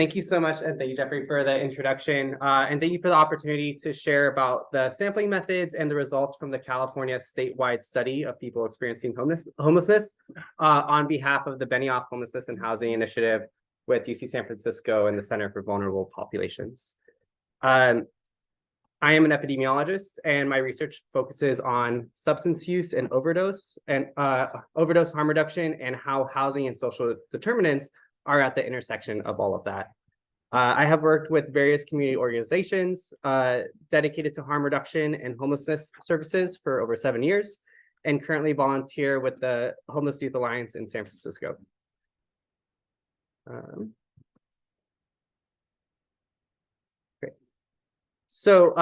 Thank you so much, and thank you, Jeffrey, for the introduction. And thank you for the opportunity to share about the sampling methods and the results from the California statewide study of people experiencing homelessness on behalf of the Benioff Homelessness and Housing Initiative with UC San Francisco and the Center for Vulnerable Populations. I am an epidemiologist, and my research focuses on substance use and overdose harm reduction, and how housing and social determinants are at the intersection of all of that. I have worked with various community organizations dedicated to harm reduction and homelessness services for over 7 years, and currently volunteer with the Homeless Youth Alliance in San Francisco. Great. So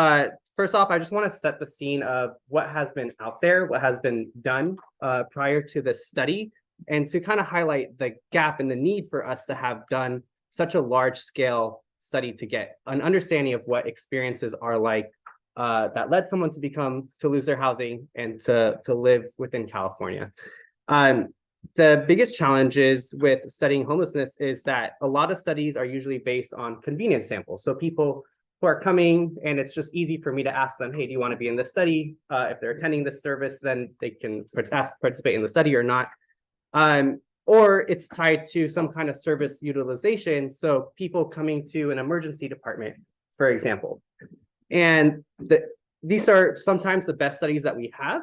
first off, I just want to set the scene of what has been out there, what has been done prior to this study, and to kind of highlight the gap and the need for us to have done such a large scale study to get an understanding of what experiences are like that led someone to lose their housing and to live within California. The biggest challenges with studying homelessness is that a lot of studies are usually based on convenience samples. So people who are coming, and it's just easy for me to ask them, hey, do you want to be in this study? If they're attending this service, then they can participate in the study or not. Or it's tied to some kind of service utilization. So people coming to an emergency department, for example. And these are sometimes the best studies that we have,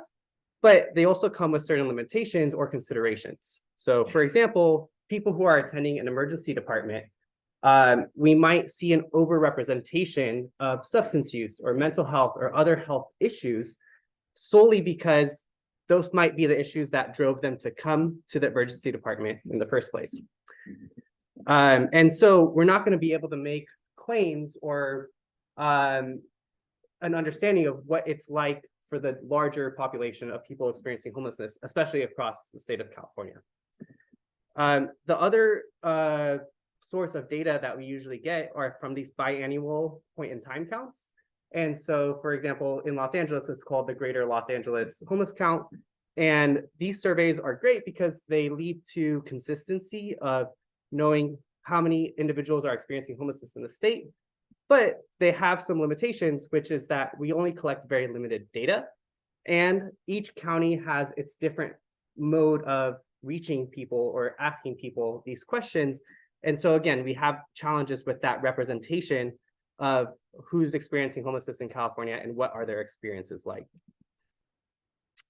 but they also come with certain limitations or considerations. So for example, people who are attending an emergency department, we might see an overrepresentation of substance use or mental health or other health issues solely because those might be the issues that drove them to come to the emergency department in the first place. And so we're not going to be able to make claims or an understanding of what it's like for the larger population of people experiencing homelessness, especially across the state of California. The other source of data that we usually get are from these biannual point in time counts. And so, for example, in Los Angeles, it's called the Greater Los Angeles Homeless Count. And these surveys are great because they lead to consistency of knowing how many individuals are experiencing homelessness in the state. But they have some limitations, which is that we only collect very limited data. And each county has its different mode of reaching people or asking people these questions. And so, again, we have challenges with that representation of who's experiencing homelessness in California and what are their experiences like.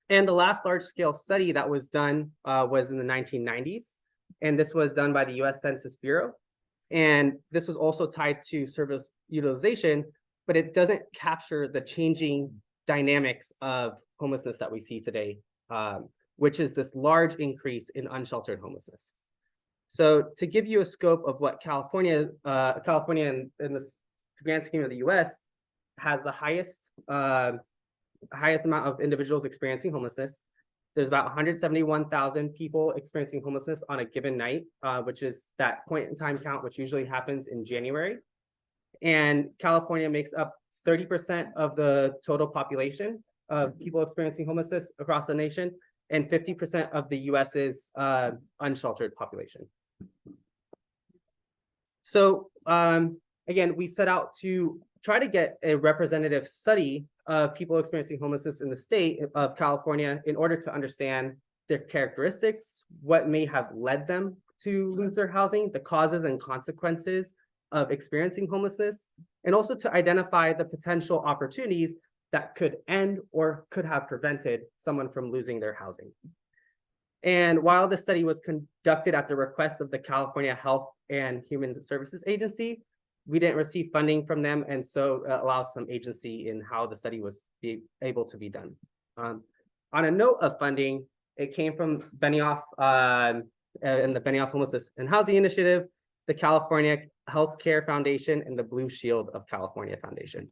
And the last large-scale study that was done was in the 1990s, and this was done by the US Census Bureau. And this was also tied to service utilization, but it doesn't capture the changing dynamics of homelessness that we see today, which is this large increase in unsheltered homelessness. So to give you a scope of what California in this grand scheme of the US has the highest amount of individuals experiencing homelessness. There's about 171,000 people experiencing homelessness on a given night, which is that point in time count, which usually happens in January. And California makes up 30% of the total population of people experiencing homelessness across the nation, and 50% of the US's unsheltered population. So again, we set out to try to get a representative study of people experiencing homelessness in the state of California in order to understand their characteristics, what may have led them to lose their housing, the causes and consequences of experiencing homelessness, and also to identify the potential opportunities that could end or could have prevented someone from losing their housing. And while the study was conducted at the request of the California Health and Human Services Agency, we didn't receive funding from them, and so it allows some agency in how the study was able to be done. On a note of funding, it came from Benioff and the Benioff Homelessness and Housing Initiative, the California Healthcare Foundation, and the Blue Shield of California Foundation.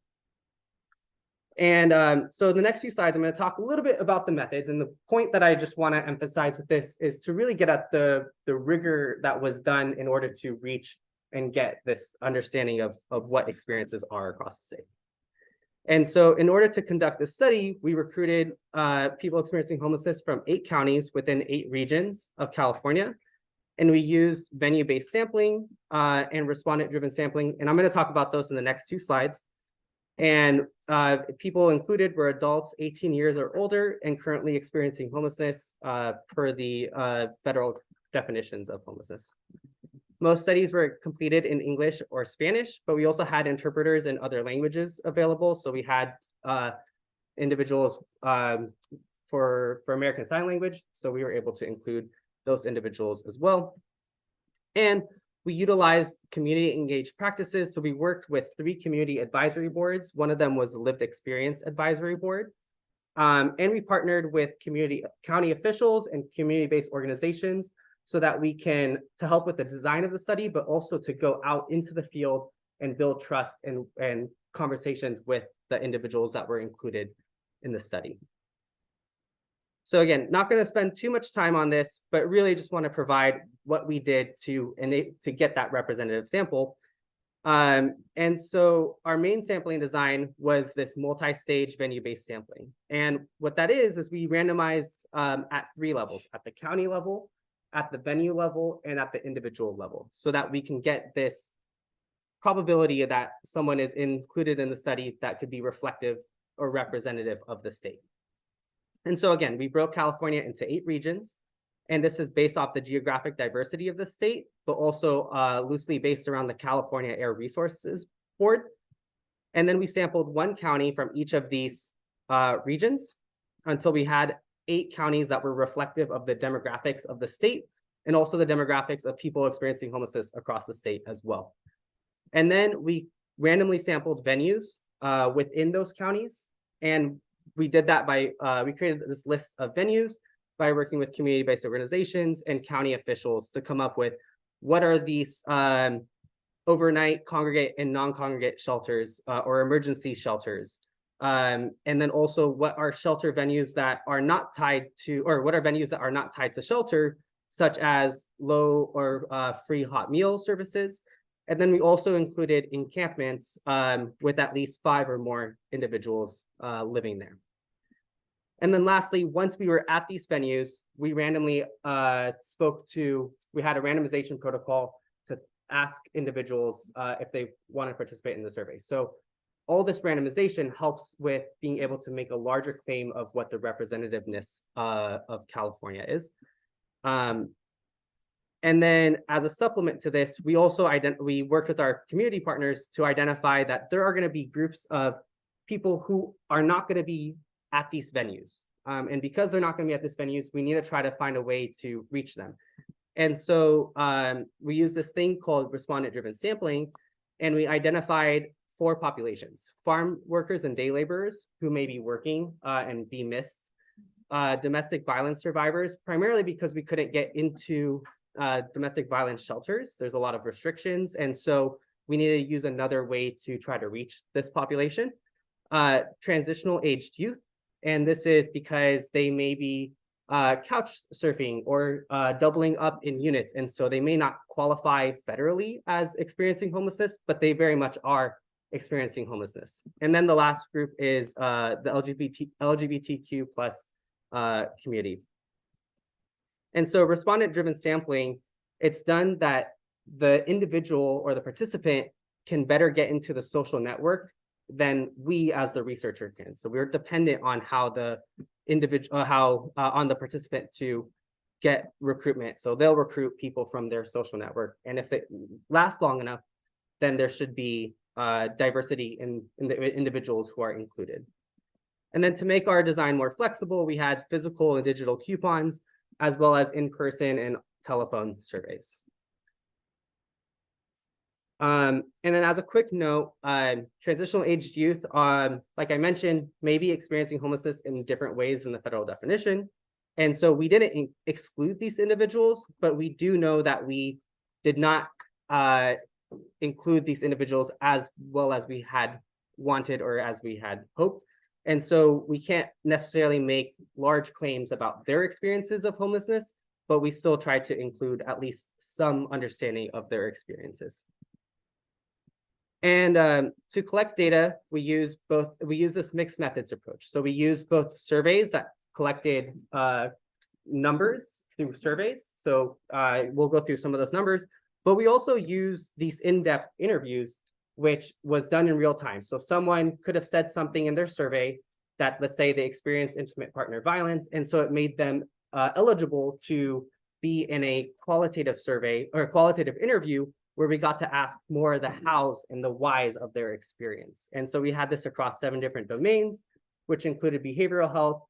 And so in the next few slides, I'm going to talk a little bit about the methods. And the point that I just want to emphasize with this is to really get at the rigor that was done in order to reach and get this understanding of what experiences are across the state. And so in order to conduct this study, we recruited people experiencing homelessness from 8 counties within 8 regions of California. And we used venue-based sampling and respondent-driven sampling. And I'm going to talk about those in the next 2 slides. And people included were adults 18 years or older and currently experiencing homelessness per the federal definitions of homelessness. Most studies were completed in English or Spanish, but we also had interpreters in other languages available. So we had individuals for American Sign Language. So we were able to include those individuals as well. And we utilized community engaged practices. So we worked with 3 community advisory boards. One of them was the Lived Experience Advisory Board. And we partnered with county officials and community-based organizations so that we can, to help with the design of the study, but also to go out into the field and build trust and conversations with the individuals that were included in the study. So again, not going to spend too much time on this, but really just want to provide what we did to get that representative sample. And so our main sampling design was this multi-stage venue-based sampling. And what that is we randomized at 3 levels, at the county level, at the venue level, and at the individual level, so that we can get this probability that someone is included in the study that could be reflective or representative of the state. And so again, we broke California into 8 regions, and this is based off the geographic diversity of the state, but also loosely based around the California Air Resources Board. And then we sampled 1 county from each of these regions until we had 8 counties that were reflective of the demographics of the state and also the demographics of people experiencing homelessness across the state as well. And then we randomly sampled venues within those counties, and we did that by, we created this list of venues by working with community-based organizations and county officials to come up with what are these overnight congregate and non-congregate shelters or emergency shelters. And then also what are shelter venues that are not tied to, or what are venues that are not tied to shelter, such as low or free hot meal services. And then we also included encampments with at least 5 or more individuals living there. And then lastly, once we were at these venues, we randomly we had a randomization protocol to ask individuals if they want to participate in the survey. So all this randomization helps with being able to make a larger claim of what the representativeness of California is. And then as a supplement to this, we also we worked with our community partners to identify that there are going to be groups of people who are not going to be at these venues. And because they're not going to be at these venues, we need to try to find a way to reach them. And so we use this thing called respondent-driven sampling, and we identified 4 populations: farm workers and day laborers who may be working and be missed, domestic violence survivors, primarily because we couldn't get into domestic violence shelters. There's a lot of restrictions, and so we needed to use another way to try to reach this population. Transitional aged youth, and this is because they may be couch surfing or doubling up in units, and so they may not qualify federally as experiencing homelessness, but they very much are experiencing homelessness. And then the last group is the LGBTQ plus community. And so respondent-driven sampling, it's done that the individual or the participant can better get into the social network than we as the researcher can. So we're dependent on how the individual, on the participant to get recruitment. So they'll recruit people from their social network. And if it lasts long enough, then there should be diversity in the individuals who are included. And then to make our design more flexible, we had physical and digital coupons, as well as in-person and telephone surveys. And then as a quick note, transitional aged youth, like I mentioned, may be experiencing homelessness in different ways than the federal definition. And so we didn't exclude these individuals, but we do know that we did not include these individuals as well as we had wanted or as we had hoped. And so we can't necessarily make large claims about their experiences of homelessness, but we still try to include at least some understanding of their experiences. And to collect data, we use this mixed methods approach. So we use both surveys that collected numbers through surveys. So we'll go through some of those numbers, but we also use these in-depth interviews, which was done in real time. So someone could have said something in their survey that, let's say, they experienced intimate partner violence, and so it made them eligible to be in a qualitative survey or a qualitative interview where we got to ask more of the hows and the whys of their experience. And so we had this across 7 different domains, which included behavioral health,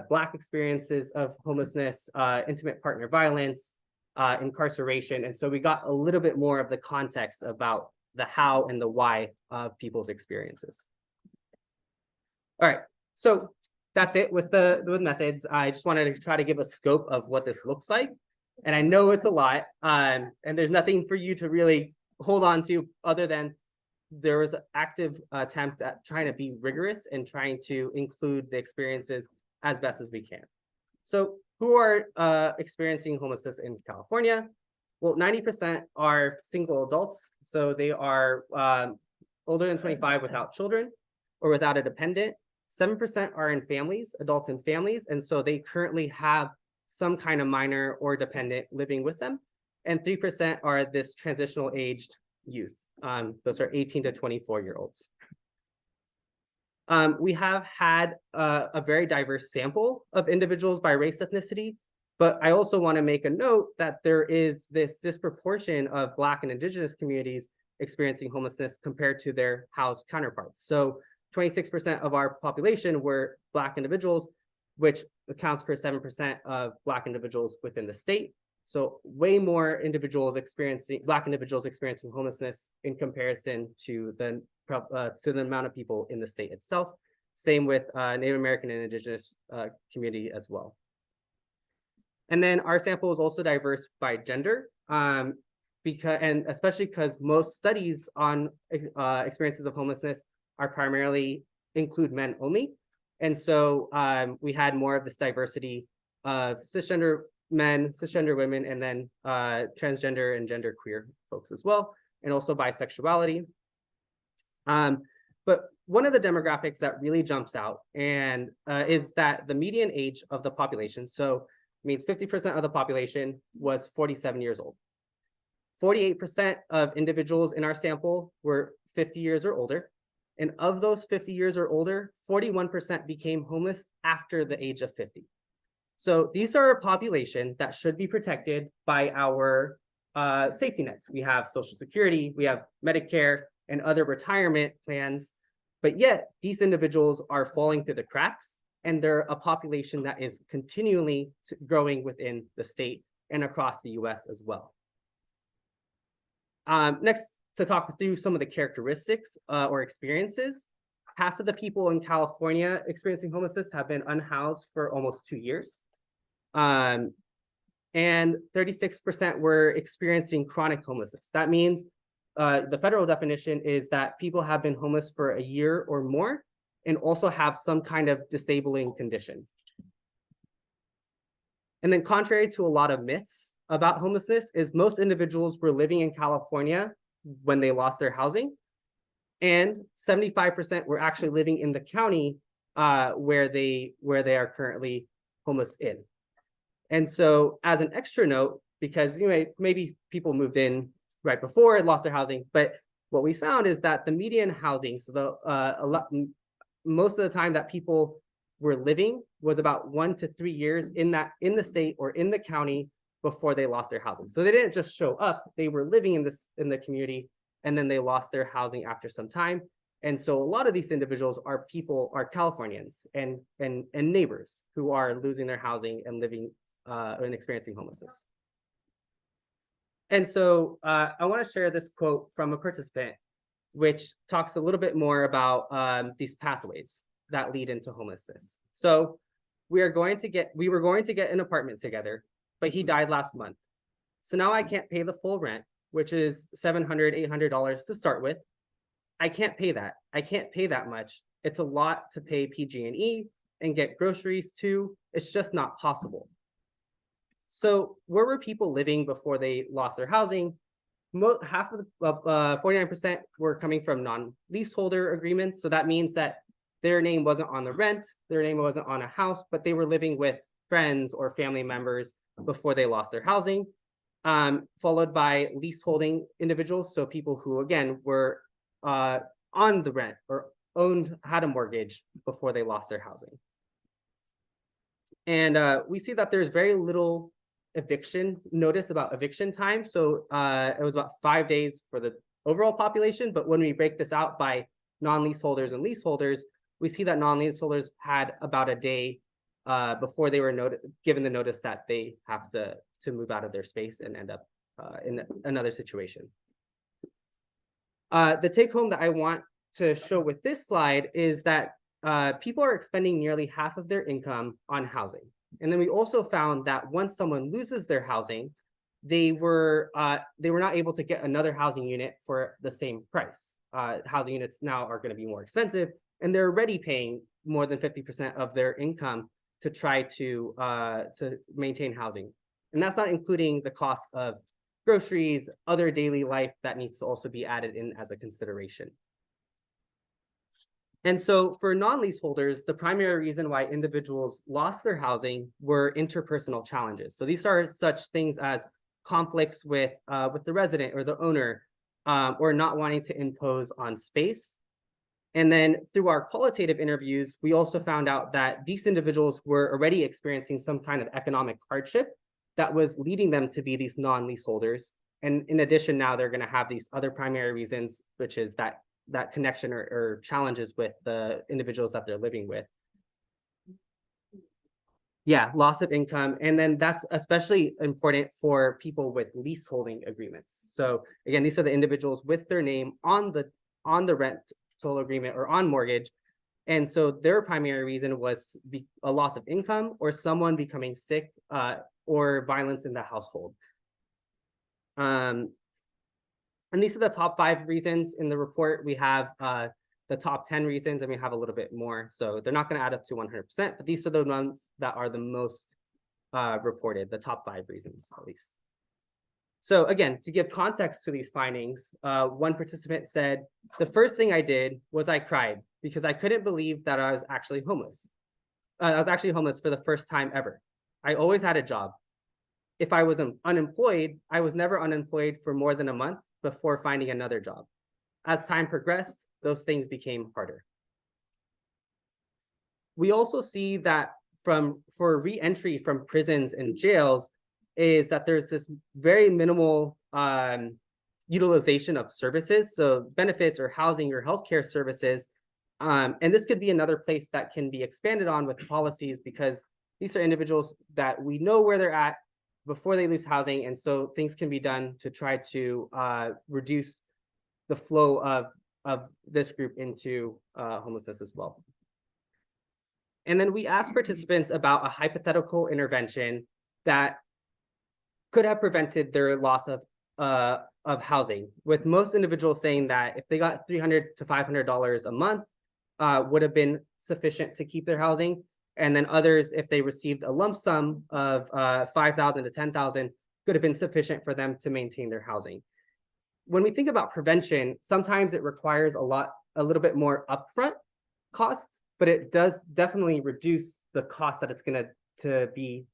Black experiences of homelessness, intimate partner violence, incarceration. And so we got a little bit more of the context about the how and the why of people's experiences. All right, so that's it with the methods. I just wanted to try to give a scope of what this looks like. And I know it's a lot, and there's nothing for you to really hold on to other than there was an active attempt at trying to be rigorous and trying to include the experiences as best as we can. So who are experiencing homelessness in California? Well, 90% are single adults. So they are older than 25 without children or without a dependent. 7% are in families, adults in families. And so they currently have some kind of minor or dependent living with them. And 3% are this transitional aged youth. Those are 18 to 24-year-olds. We have had a very diverse sample of individuals by race ethnicity, but I also want to make a note that there is this disproportion of Black and Indigenous communities experiencing homelessness compared to their housed counterparts. So 26% of our population were Black individuals, which accounts for 7% of Black individuals within the state. So way more individuals Black individuals experiencing homelessness in comparison to the amount of people in the state itself. Same with Native American and Indigenous community as well. And then our sample is also diverse by gender, especially because most studies on experiences of homelessness are primarily include men only. And so we had more of this diversity of cisgender men, cisgender women, and then transgender and genderqueer folks as well, and also bisexuality. But one of the demographics that really jumps out and is that the median age of the population, so it means 50% of the population was 47 years old. 48% of individuals in our sample were 50 years or older. And of those 50 years or older, 41% became homeless after the age of 50. So these are a population that should be protected by our safety nets. We have Social Security, we have Medicare, and other retirement plans, but yet these individuals are falling through the cracks, and they're a population that is continually growing within the state and across the US as well. Next, to talk through some of the characteristics or experiences. Half of the people in California experiencing homelessness have been unhoused for almost 2 years. And 36% were experiencing chronic homelessness. That means the federal definition is that people have been homeless for a year or more and also have some kind of disabling condition. And then contrary to a lot of myths about homelessness is most individuals were living in California when they lost their housing, and 75% were actually living in the county where they are currently homeless in. And so as an extra note, because maybe people moved in right before and lost their housing, but what we found is that the median housing, so most of the time that people were living was about 1 to 3 years in the state or in the county before they lost their housing. So they didn't just show up, they were living in the community, and then they lost their housing after some time. And so a lot of these individuals are Californians and neighbors who are losing their housing and living and experiencing homelessness. And so I want to share this quote from a participant, which talks a little bit more about these pathways that lead into homelessness. So we were going to get an apartment together, but he died last month. So now I can't pay the full rent, which is $700, $800 to start with. I can't pay that. I can't pay that much. It's a lot to pay PG&E and get groceries too. It's just not possible. So where were people living before they lost their housing? Half of the 49% were coming from non-leaseholder agreements. So that means that their name wasn't on the rent, their name wasn't on a house, but they were living with friends or family members before they lost their housing, followed by leaseholding individuals, so people who, again, were on the rent or had a mortgage before they lost their housing. And we see that there's very little eviction notice about eviction time. So it was about 5 days for the overall population. But when we break this out by non-leaseholders and leaseholders, we see that non-leaseholders had about a day before they were given the notice that they have to move out of their space and end up in another situation. The take home that I want to show with this slide is that people are expending nearly half of their income on housing. And then we also found that once someone loses their housing, they were not able to get another housing unit for the same price. Housing units now are going to be more expensive, and they're already paying more than 50% of their income to try to maintain housing. And that's not including the costs of groceries, other daily life that needs to also be added in as a consideration. And so for non-leaseholders, the primary reason why individuals lost their housing were interpersonal challenges. So these are such things as conflicts with the resident or the owner, or not wanting to impose on space. And then through our qualitative interviews, we also found out that these individuals were already experiencing some kind of economic hardship that was leading them to be these non-leaseholders. And in addition, now they're going to have these other primary reasons, which is that connection or challenges with the individuals that they're living with. Yeah, loss of income. And then that's especially important for people with leaseholding agreements. So again, these are the individuals with their name on the rental agreement or on mortgage. And so their primary reason was a loss of income or someone becoming sick or violence in the household. And these are the top 5 reasons in the report. We have the top 10 reasons, and we have a little bit more. So they're not going to add up to 100%, but these are the ones that are the most reported, the top 5 reasons at least. So again, to give context to these findings, one participant said, "The first thing I did was I cried because I couldn't believe that I was actually homeless. I was actually homeless for the first time ever. I always had a job. If I was unemployed, I was never unemployed for more than a month before finding another job. As time progressed, those things became harder." We also see that for re-entry from prisons and jails is that there's this very minimal utilization of services, so benefits or housing or healthcare services. And this could be another place that can be expanded on with policies, because these are individuals that we know where they're at before they lose housing. And so things can be done to try to reduce the flow of this group into homelessness as well. And then we asked participants about a hypothetical intervention that could have prevented their loss of housing, with most individuals saying that if they got $300 to $500 a month would have been sufficient to keep their housing. And then others, if they received a lump sum of $5,000 to $10,000, could have been sufficient for them to maintain their housing. When we think about prevention, sometimes it requires a little bit more upfront cost, but it does definitely reduce the cost that it's going to be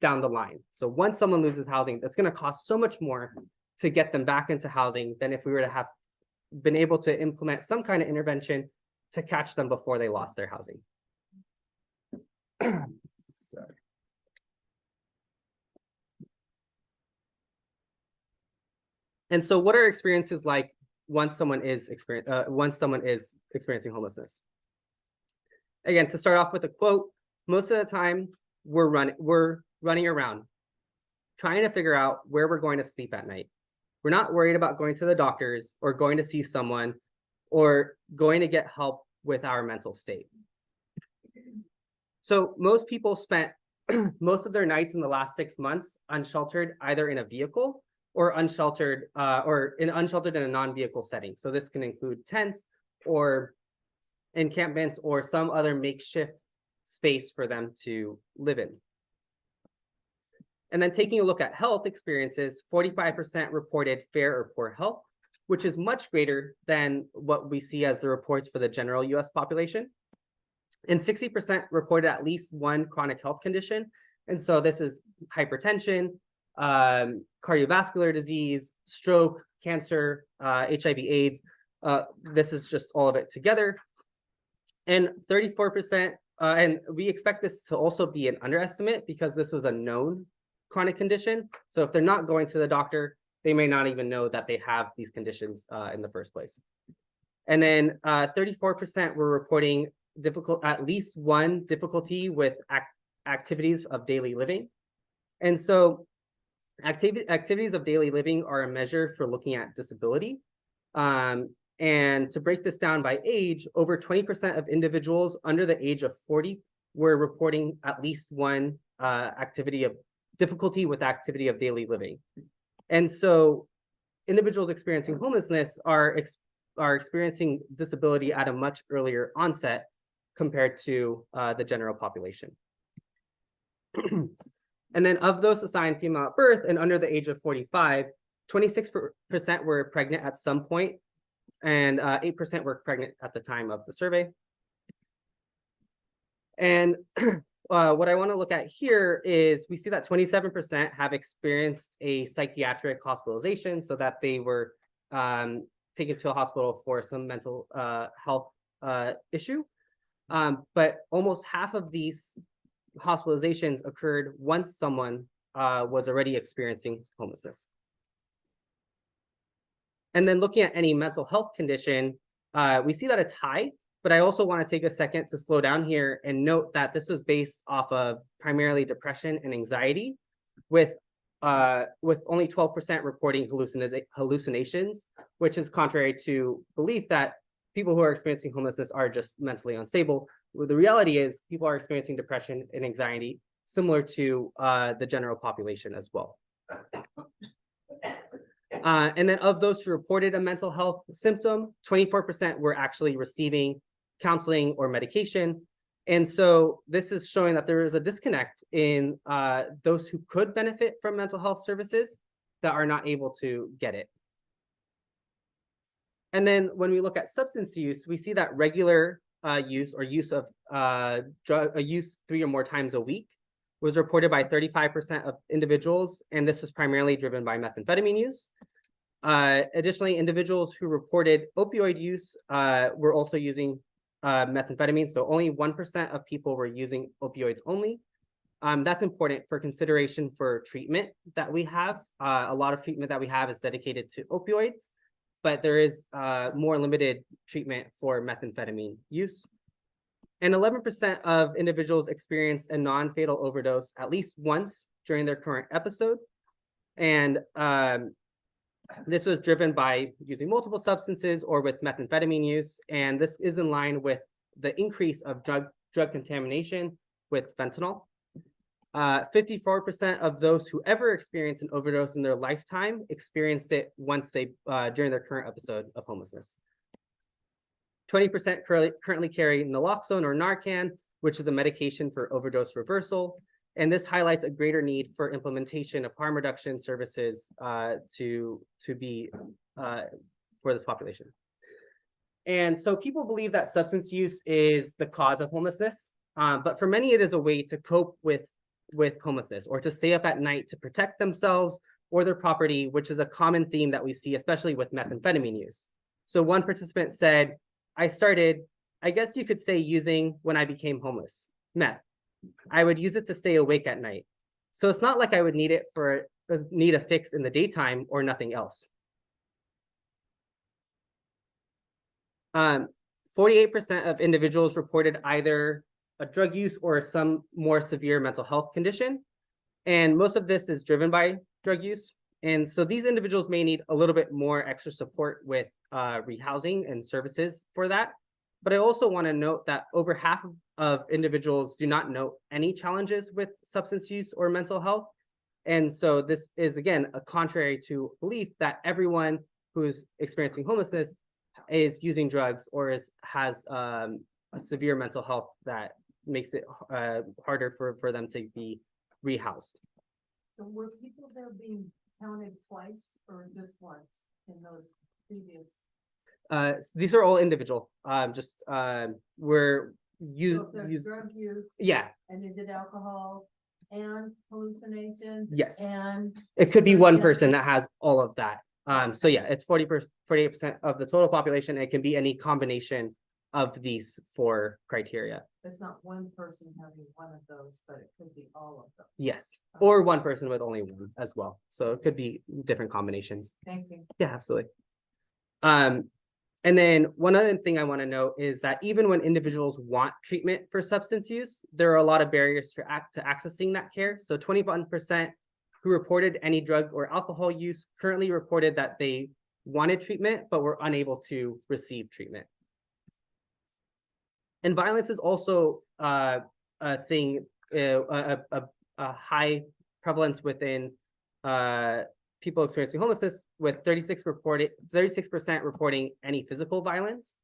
down the line. So once someone loses housing, that's going to cost so much more to get them back into housing than if we were to have been able to implement some kind of intervention to catch them before they lost their housing. Sorry. And so what are experiences like once someone is experiencing homelessness? Again, to start off with a quote, most of the time we're running around trying to figure out where we're going to sleep at night. We're not worried about going to the doctors or going to see someone or going to get help with our mental state. So most people spent most of their nights in the last 6 months unsheltered, either in a vehicle or unsheltered in a non-vehicle setting. So this can include tents or encampments or some other makeshift space for them to live in. And then taking a look at health experiences, 45% reported fair or poor health, which is much greater than what we see as the reports for the general US population. And 60% reported at least one chronic health condition. And so this is hypertension, cardiovascular disease, stroke, cancer, HIV/AIDS. This is just all of it together. And 34%, and we expect this to also be an underestimate because this was a known chronic condition. So if they're not going to the doctor, they may not even know that they have these conditions in the first place. And then 34% were reporting at least one difficulty with activities of daily living. And so activities of daily living are a measure for looking at disability. And to break this down by age, over 20% of individuals under the age of 40 were reporting at least one difficulty with activity of daily living. And so individuals experiencing homelessness are experiencing disability at a much earlier onset compared to the general population. And then of those assigned female at birth and under the age of 45, 26% were pregnant at some point, and 8% were pregnant at the time of the survey. And what I want to look at here is we see that 27% have experienced a psychiatric hospitalization, so that they were taken to a hospital for some mental health issue. But almost half of these hospitalizations occurred once someone was already experiencing homelessness. And then looking at any mental health condition, we see that it's high, but I also want to take a second to slow down here and note that this was based off of primarily depression and anxiety, with only 12% reporting hallucinations, which is contrary to belief that people who are experiencing homelessness are just mentally unstable. Well, the reality is people are experiencing depression and anxiety similar to the general population as well. And then of those who reported a mental health symptom, 24% were actually receiving counseling or medication. And so this is showing that there is a disconnect in those who could benefit from mental health services that are not able to get it. And then when we look at substance use, we see that regular use or use of use 3 or more times a week was reported by 35% of individuals, and this was primarily driven by methamphetamine use. Additionally, individuals who reported opioid use were also using methamphetamine, so only 1% of people were using opioids only. That's important for consideration for treatment that we have. A lot of treatment that we have is dedicated to opioids, but there is more limited treatment for methamphetamine use. And 11% of individuals experienced a non-fatal overdose at least once during their current episode. And this was driven by using multiple substances or with methamphetamine use. And this is in line with the increase of drug contamination with fentanyl. 54% of those who ever experienced an overdose in their lifetime experienced it once during their current episode of homelessness. 20% currently carry naloxone or Narcan, which is a medication for overdose reversal. And this highlights a greater need for implementation of harm reduction services to be for this population. And so people believe that substance use is the cause of homelessness, but for many it is a way to cope with homelessness or to stay up at night to protect themselves or their property, which is a common theme that we see, especially with methamphetamine use. So one participant said, I started, I guess you could say, using when I became homeless, meth. I would use it to stay awake at night. So it's not like I would need it need a fix in the daytime or nothing else. 48% of individuals reported either a drug use or some more severe mental health condition. And most of this is driven by drug use. And so these individuals may need a little bit more extra support with rehousing and services for that. But I also want to note that over half of individuals do not note any challenges with substance use or mental health. And so this is, again, a contrary to belief that everyone who's experiencing homelessness is using drugs or has a severe mental health that makes it harder for them to be rehoused. So were people there being counted twice or just once in those previous? These are all individual. We're So if there's drug use. Yeah. And is it alcohol? and hallucination Yes, and. it could be one Yeah. person that has all of that. So yeah, it's 48% of the total population. It can be any combination of these four criteria. It's not one person having one of those, but it could be all of them. Yes, or one person with only one as well. So it could be different combinations. Thank you. Yeah, absolutely. And then one other thing I want to note is that even when individuals want treatment for substance use, there are a lot of barriers to accessing that care. So 21% who reported any drug or alcohol use currently reported that they wanted treatment, but were unable to receive treatment. And violence is also a thing, a high prevalence within people experiencing homelessness, with 36% reporting any physical violence,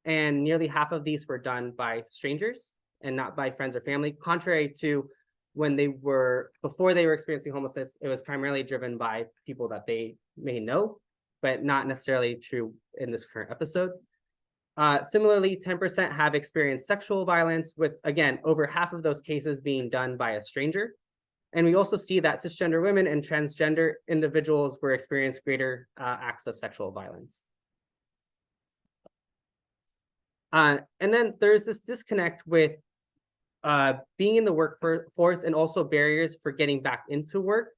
and nearly half of these were done by strangers and not by friends or family. Contrary to when before they were experiencing homelessness, it was primarily driven by people that they may know, but not necessarily true in this current episode. Similarly, 10% have experienced sexual violence, with, again, over half of those cases being done by a stranger. And we also see that cisgender women and transgender individuals were experiencing greater acts of sexual violence. And then there's this disconnect with being in the workforce and also barriers for getting back into work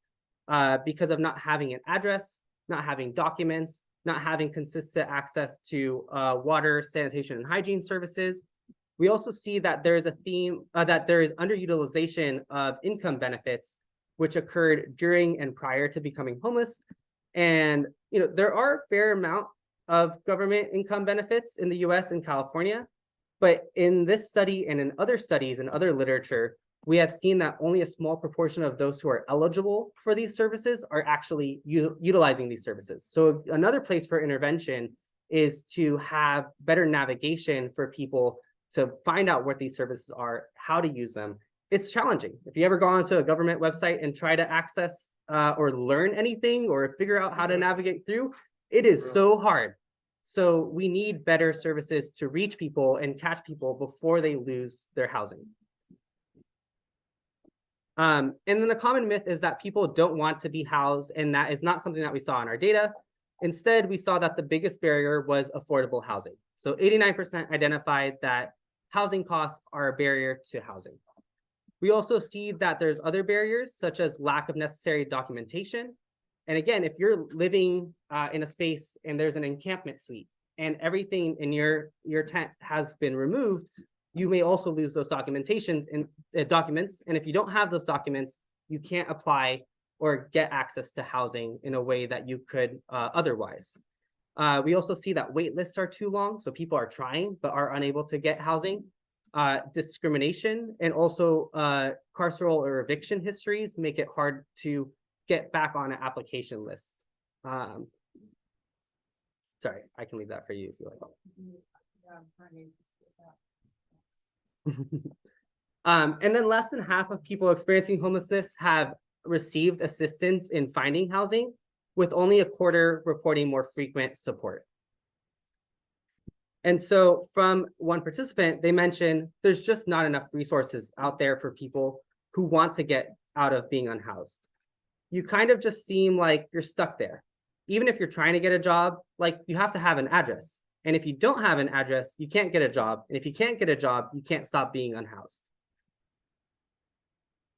because of not having an address, not having documents, not having consistent access to water, sanitation, and hygiene services. We also see that there is a theme that there is underutilization of income benefits, which occurred during and prior to becoming homeless. And there are a fair amount of government income benefits in the US and California, but in this study and in other studies and other literature, we have seen that only a small proportion of those who are eligible for these services are actually utilizing these services. So another place for intervention is to have better navigation for people to find out what these services are, how to use them. It's challenging. If you ever go onto a government website and try to access or learn anything or figure out how to navigate through, it is so hard. So we need better services to reach people and catch people before they lose their housing. And then the common myth is that people don't want to be housed, and that is not something that we saw in our data. Instead, we saw that the biggest barrier was affordable housing. So 89% identified that housing costs are a barrier to housing. We also see that there's other barriers, such as lack of necessary documentation. And again, if you're living in a space and there's an encampment suite and everything in your tent has been removed, you may also lose those documents. And if you don't have those documents, you can't apply or get access to housing in a way that you could otherwise. We also see that wait lists are too long, so people are trying but are unable to get housing. Discrimination and also carceral or eviction histories make it hard to get back on an application list. Sorry, I can leave that for you if you like. And then less than half of people experiencing homelessness have received assistance in finding housing, with only a quarter reporting more frequent support. And so from one participant, they mentioned there's just not enough resources out there for people who want to get out of being unhoused. You kind of just seem like you're stuck there. Even if you're trying to get a job, like, you have to have an address. And if you don't have an address, you can't get a job. And if you can't get a job, you can't stop being unhoused.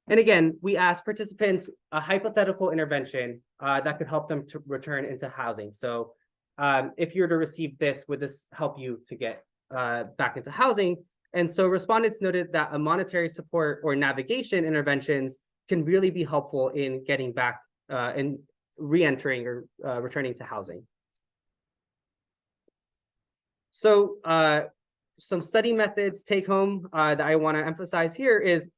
And again, we asked participants a hypothetical intervention that could help them to return into housing. So if you were to receive this, would this help you to get back into housing? And so respondents noted that a monetary support or navigation interventions can really be helpful in getting back and re-entering or returning to housing. So some study methods take home that I want to emphasize here is,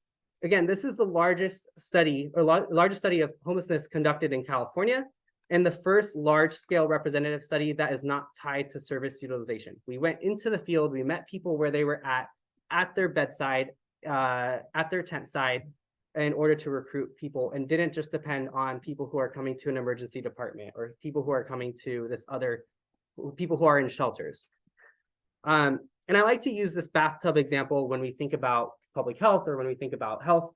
again, this is the largest study or largest study of homelessness conducted in California, and the first large-scale representative study that is not tied to service utilization. We went into the field, we met people where they were at their bedside, at their tent side, in order to recruit people, and didn't just depend on people who are coming to an emergency department or people who are coming to people who are in shelters. And I like to use this bathtub example when we think about public health or when we think about health.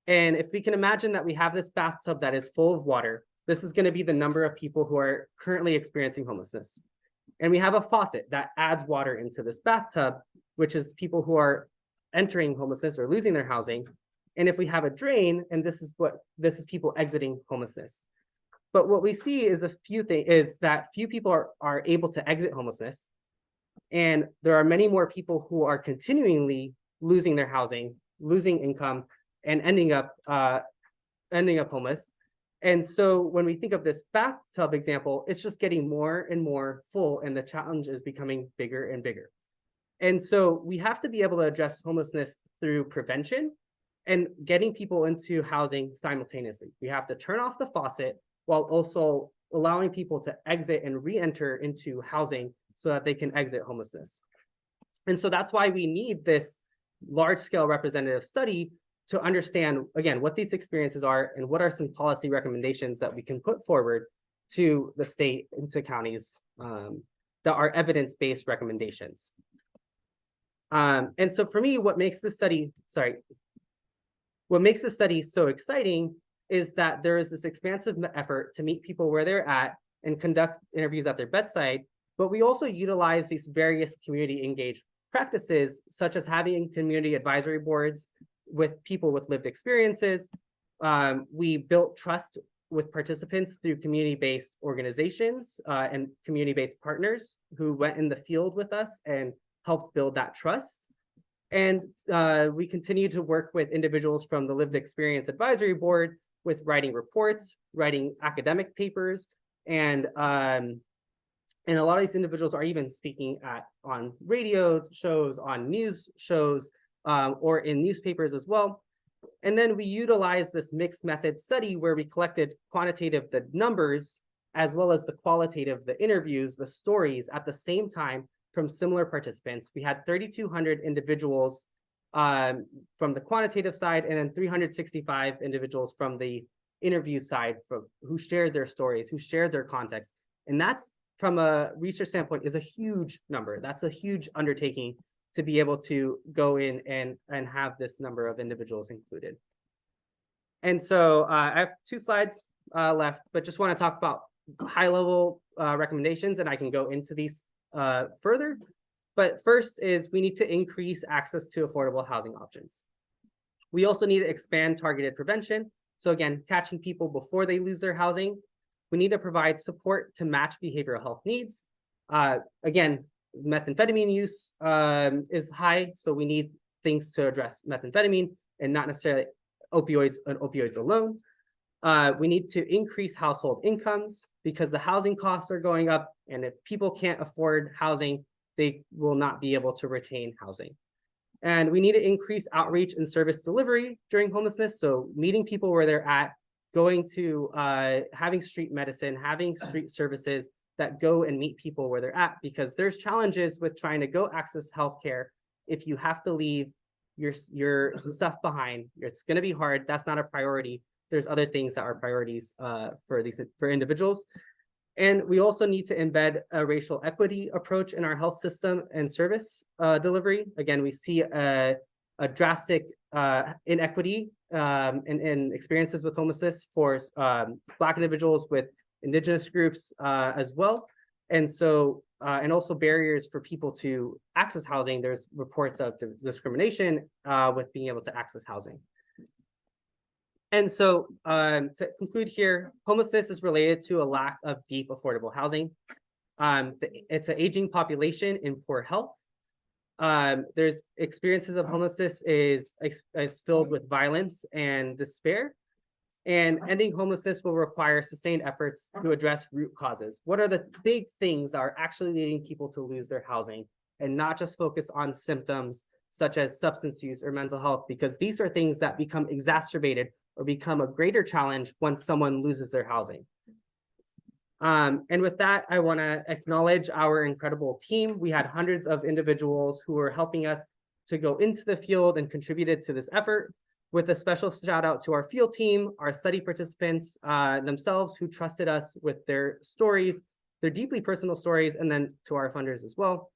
And if we can imagine that we have this bathtub that is full of water, this is going to be the number of people who are currently experiencing homelessness. And we have a faucet that adds water into this bathtub, which is people who are entering homelessness or losing their housing. And if we have a drain, and this is people exiting homelessness. But what we see is that few people are able to exit homelessness. And there are many more people who are continually losing their housing, losing income, and ending up homeless. And so when we think of this bathtub example, it's just getting more and more full, and the challenge is becoming bigger and bigger. And so we have to be able to address homelessness through prevention and getting people into housing simultaneously. We have to turn off the faucet while also allowing people to exit and re-enter into housing so that they can exit homelessness. And so that's why we need this large-scale representative study to understand, again, what these experiences are and what are some policy recommendations that we can put forward to the state and to counties that are evidence-based recommendations. And so for me, what makes this study so exciting is that there is this expansive effort to meet people where they're at and conduct interviews at their bedside, but we also utilize these various community engaged practices, such as having community advisory boards with people with lived experiences. We built trust with participants through community-based organizations and community-based partners who went in the field with us and helped build that trust. And we continue to work with individuals from the Lived Experience Advisory Board with writing reports, writing academic papers, and a lot of these individuals are even speaking on radio shows, on news shows, or in newspapers as well. And then we utilize this mixed method study where we collected quantitative, the numbers, as well as the qualitative, the interviews, the stories at the same time from similar participants. We had 3,200 individuals from the quantitative side, and then 365 individuals from the interview side who shared their stories, who shared their context. And that's, from a research standpoint, is a huge number. That's a huge undertaking to be able to go in and have this number of individuals included. And so I have 2 slides left, but just want to talk about high-level recommendations, and I can go into these further. But first is we need to increase access to affordable housing options. We also need to expand targeted prevention. So again, catching people before they lose their housing. We need to provide support to match behavioral health needs. Again, methamphetamine use is high, so we need things to address methamphetamine and not necessarily opioids and opioids alone. We need to increase household incomes because the housing costs are going up, and if people can't afford housing, they will not be able to retain housing. And we need to increase outreach and service delivery during homelessness. So meeting people where they're at, going to having street medicine, having street services that go and meet people where they're at, because there's challenges with trying to go access healthcare if you have to leave your stuff behind. It's going to be hard. That's not a priority. There's other things that are priorities for individuals. And we also need to embed a racial equity approach in our health system and service delivery. Again, we see a drastic inequity in experiences with homelessness for Black individuals, with Indigenous groups as well. And so, and also barriers for people to access housing. There's reports of discrimination with being able to access housing. And so to conclude here, homelessness is related to a lack of deep, affordable housing. It's an aging population in poor health. There's experiences of homelessness is filled with violence and despair. And ending homelessness will require sustained efforts to address root causes. What are the big things that are actually leading people to lose their housing, and not just focus on symptoms such as substance use or mental health, because these are things that become exacerbated or become a greater challenge once someone loses their housing. And with that, I want to acknowledge our incredible team. We had hundreds of individuals who were helping us to go into the field and contributed to this effort, with a special shout out to our field team, our study participants themselves who trusted us with their stories, their deeply personal stories, and then to our funders as well.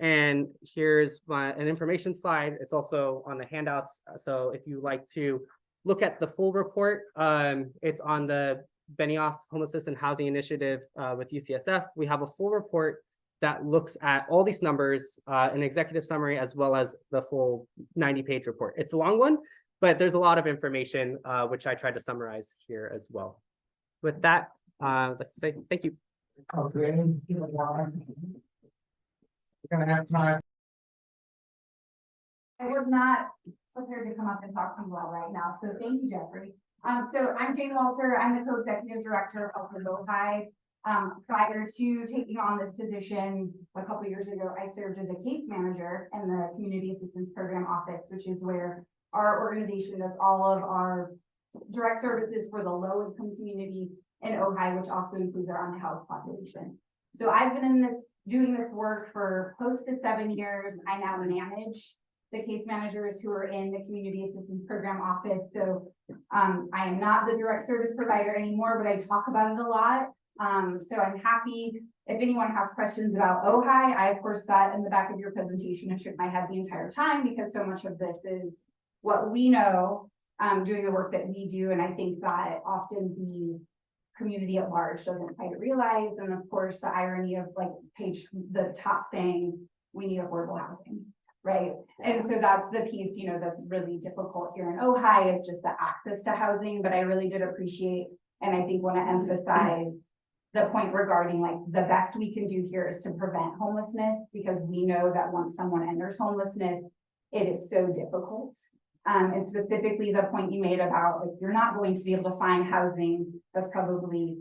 And here's an information slide. It's also on the handouts. So if you like to look at the full report, it's on the Benioff Homelessness and Housing Initiative with UCSF. We have a full report that looks at all these numbers, an executive summary, as well as the full 90-page report. It's a long one, but there's a lot of information, which I tried to summarize here as well. With that, I'd like to say thank you. Okay. We're gonna have time. I was not prepared to come up and talk to you all right now, so thank you, Jeffrey. So I'm Jane Walter, I'm the co-executive director of the OHI. Prior to taking on this position a couple years ago, I served as a case manager in the Community Assistance Program Office, which is where our organization does all of our direct services for the low-income community in Ojai, which also includes our unhoused population. So I've been doing this work for close to 7 years. I now manage the case managers who are in the Community Assistance Program Office. So I am not the direct service provider anymore, but I talk about it a lot. So I'm happy if anyone has questions about Ojai. I of course sat in the back of your presentation and shook my head the entire time because so much of this is what we know, doing the work that we do. And I think that often the community at large doesn't quite realize. And of course, the irony of like the top saying we need affordable housing, right? And so that's the piece, you know, that's really difficult here in Ojai. It's just the access to housing. But I really did appreciate, and I think want to emphasize the point regarding like the best we can do here is to prevent homelessness, because we know that once someone enters homelessness, it is so difficult. And specifically the point you made about like you're not going to be able to find housing that's probably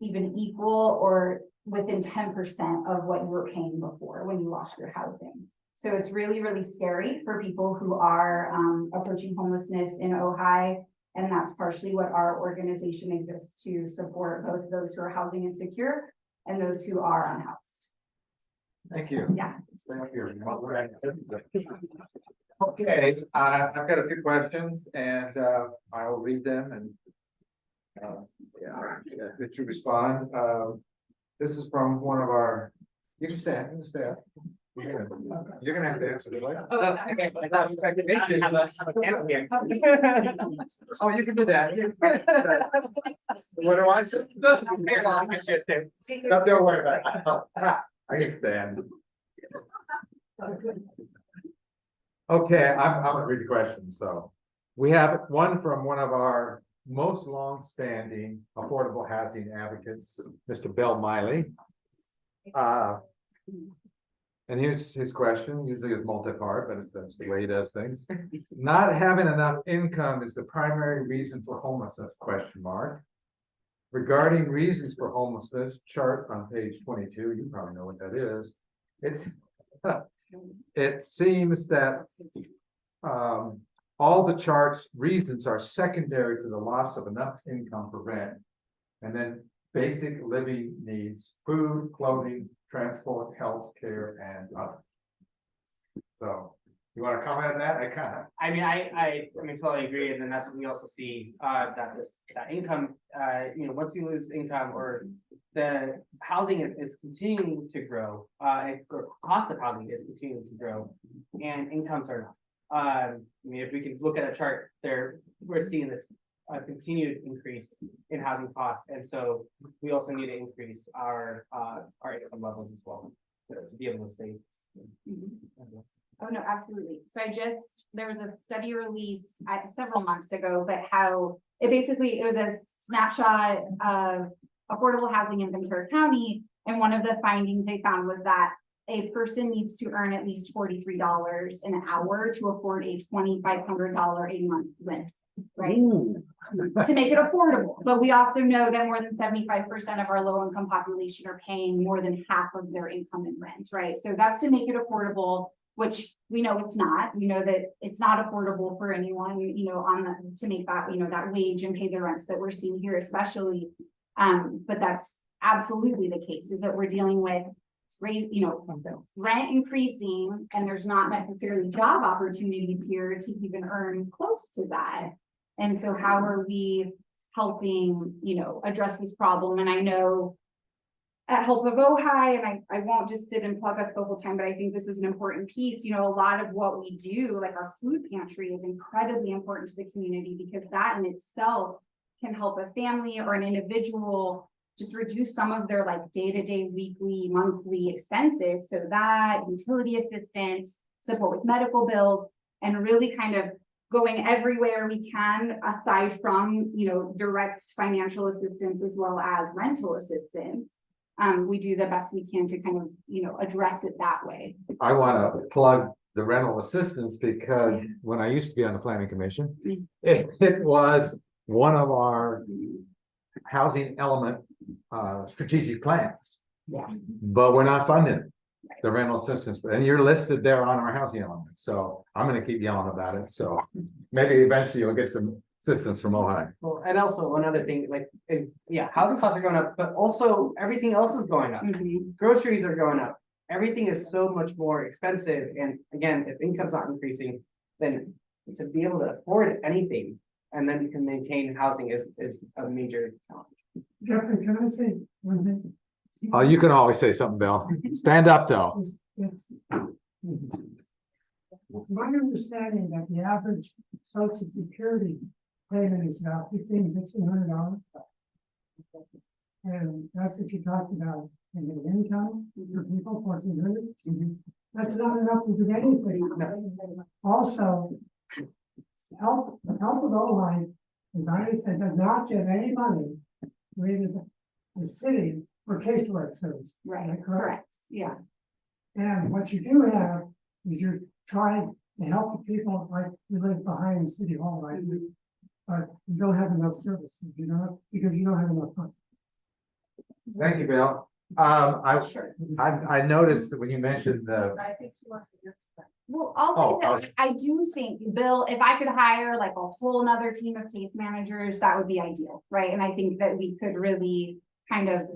even equal or within 10% of what you were paying before when you lost your housing. So it's really, really scary for people who are approaching homelessness in Ojai. And that's partially what our organization exists to support, both those who are housing insecure and those who are unhoused. Thank you. Yeah. Stay up here. Okay, I've got a few questions and I'll read them and that you respond. This is from one of our, you can stand. You're gonna have to answer this later. Okay, Oh, you can do that. What do I say? No, don't worry about it. I can stand. Okay, I'm gonna read the question. So we have one from one of our most long-standing affordable housing advocates, Mr. Bill Miley. And here's his question. Usually it's multi-part, but that's the way he does things. Not having enough income is the primary reason for homelessness, ? Regarding reasons for homelessness, chart on page 22, you probably know what that is. It seems that all the chart's reasons are secondary to the loss of enough income for rent, and then basic living needs, food, clothing, transport, health care, and others. So you want to comment on that? I totally agree, and then that's what we also see, that income, once you lose income or the housing is continuing to grow, or cost of housing is continuing to grow, and incomes are not. If we can look at a chart there, we're seeing this continued increase in housing costs, and so we also need to increase our income levels as well to be able to stay. Oh, no, absolutely. So there was a study released several months ago, but how it was a snapshot of affordable housing in Ventura County. And one of the findings they found was that a person needs to earn at least $43 an hour to afford a $2,500 a month rent, right? To make it affordable. But we also know that more than 75% of our low income population are paying more than half of their income in rent, right? So that's to make it affordable, which we know it's not. We know that it's not affordable for anyone, to make that, that wage and pay the rents that we're seeing here, especially. But that's absolutely the case, is that we're dealing with rent increasing, and there's not necessarily job opportunities here to even earn close to that. And so how are we helping, address this problem? And I know at Help of Ojai, and I won't just sit and plug us the whole time, but I think this is an important piece. You know, a lot of what we do, like our food pantry, is incredibly important to the community, because that in itself can help a family or an individual just reduce some of their like day-to-day, weekly, monthly expenses. So that utility assistance, support with medical bills, and really kind of going everywhere we can, aside from, you know, direct financial assistance as well as rental assistance. We do the best we can to kind of, you know, address it that way. I wanna plug the rental assistance because when I used to be on the planning commission, it was one of our housing element strategic plans. Yeah. But we're not funding the rental assistance, and you're listed there on our housing element, so I'm gonna keep yelling about it, so maybe eventually you'll get some assistance from Ojai. Well, and also one other thing, like, yeah, housing costs are going up, but also everything else is going up. Groceries are going up. Everything is so much more expensive, and again, if income's not increasing, then to be able to afford anything and then you can maintain housing is a major challenge. Jeffrey, can I say one thing? Oh, you can always say something, Bill. Stand up, though. It's my understanding that the average social security payment is about $1,500–1,600. And that's what you talked about in the income for people, 1,400. That's not enough to do anything. Also, help with Ojai, as I understand, does not give any money to either the city for casework service. Right, Is that correct, yeah. And what you do have is you're trying to help the people, like we live behind City Hall, right? But you don't have enough services, you know, because you don't have enough money. Thank you, Bill. I noticed that when you mentioned the, I think she wants to get to that. Well, I'll Oh, say that okay. I do think, Bill, if I could hire like a whole nother team of case managers, that would be ideal, right? And I think that we could really kind of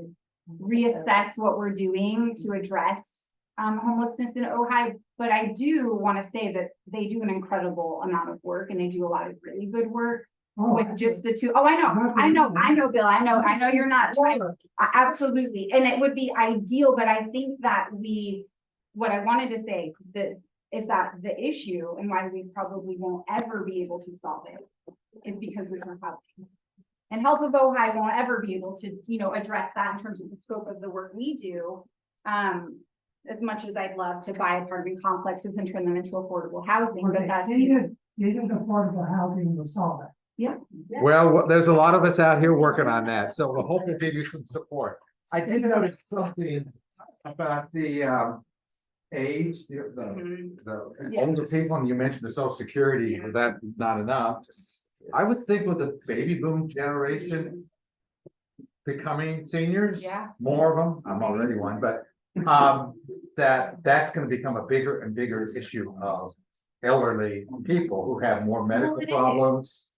reassess what we're doing to address homelessness in Ojai. But I do want to say that they do an incredible amount of work, and they do a lot of really good work with just the two. Oh, I know, Bill, I know you're not trying. Absolutely, and it would be ideal, but I think that what I wanted to say that is that the issue and why we probably won't ever be able to solve it is because there's no housing. And Help of Ojai won't ever be able to, you know, address that in terms of the scope of the work we do. As much as I'd love to buy apartment complexes and turn them into affordable housing, but that's. Needed affordable housing will solve it. Yeah. well, there's a lot of us out here working on that, so we'll hope to give you some support. I did notice something about the age, the Yeah. older people, and you mentioned the social security, was that not enough? I would think with the baby boom generation becoming seniors, Yeah. more of them, I'm already one, but that's gonna become a bigger and bigger issue of elderly people who have more medical Well, it is. problems,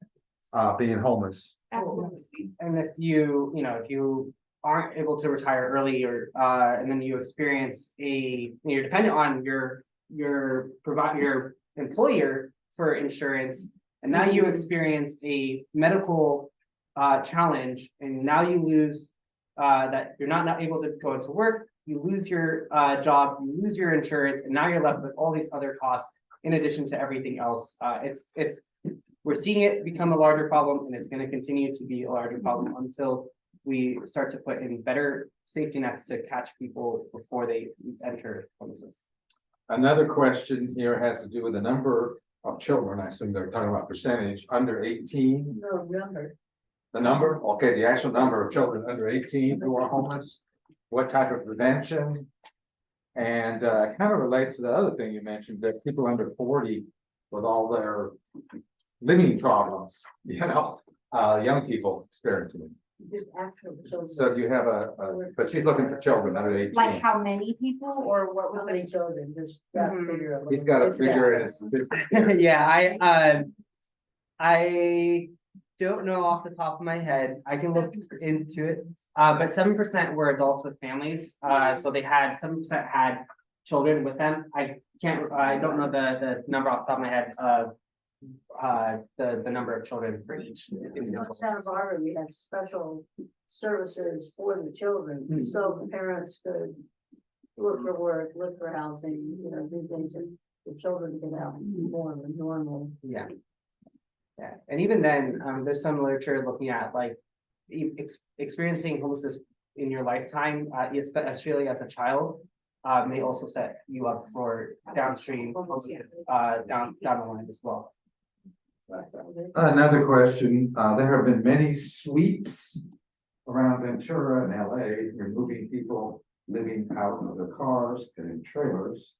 being homeless. Absolutely. And if you aren't able to retire early or and then you experience you're dependent on your employer for insurance, and now you experience a medical challenge, and now you lose that you're not able to go into work, you lose your job, you lose your insurance, and now you're left with all these other costs in addition to everything else. We're seeing it become a larger problem, and it's going to continue to be a larger problem until we start to put in better safety nets to catch people before they enter homelessness. Another question here has to do with the number of children, I assume they're talking about percentage, under 18. No, younger. The number, okay, the actual number of children under 18 who are homeless, what type of prevention? And kind of relates to the other thing you mentioned, that people under 40 with all their living problems, young people experiencing it. Just actual children. So do you have but she's looking for children under 18. Like how many people or what How was many it? children, just that Mhm. figure. He's got a figure in his statistics. Yeah, I don't know off the top of my head. I can look into it. But 7% were adults with families. So they had 7% had children with them. I don't know the number off the top of my head of the number of children for each individual. Santa Barbara, we have special services for the children, so the parents could look for work, look for housing, you know, do things, and the children could have more of a normal. Yeah. Yeah, and even then, there's some literature looking at like experiencing homelessness in your lifetime, especially as a child, may also set you up for downstream, down the line as well. Another question, there have been many sweeps around Ventura and LA, removing people living out of their cars and in trailers.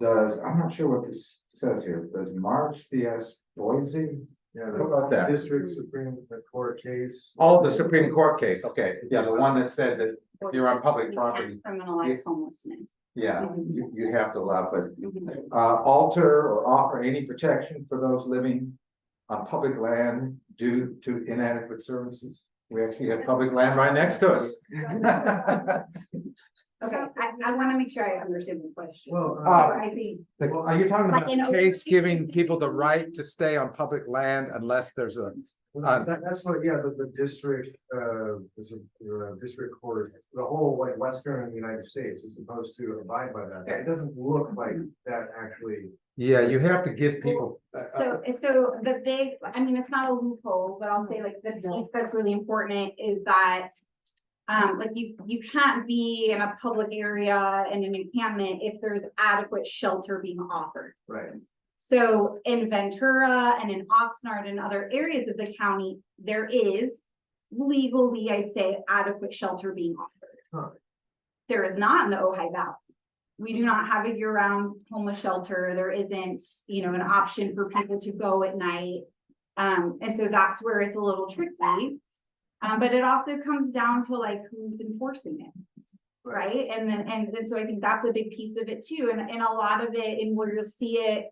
I'm not sure what this says here, does March vs. Boise? Yeah, How about that? District Supreme Court case. Oh, the Supreme Court case, okay, yeah, the one that says that if you're on public We property, can't criminalize homelessness. yeah, you have to allow, but alter or offer any protection for those living on public land due to inadequate services. We actually have public land right next to us. Okay, I wanna make sure I understand the question. Well, So I think, Well, are you talking Like about in a a- case giving people the right to stay on public land unless there's a? that's what, yeah, the district, is a district court, the whole like western United States is supposed to abide by that. It doesn't look like that actually. Yeah, you have to give people. so the big, I mean, it's not a loophole, but I'll say like the piece that's really important is that. Like you can't be in a public area in an encampment if there's adequate shelter being offered. Right. So in Ventura and in Oxnard and other areas of the county, there is legally, I'd say, adequate shelter being offered. Huh. There is not in the Ojai Valley. We do not have a year-round homeless shelter. There isn't, you know, an option for people to go at night. And so that's where it's a little tricky. But it also comes down to like who's enforcing it. Right. And then so I think that's a big piece of it too. And a lot of it, and where you'll see it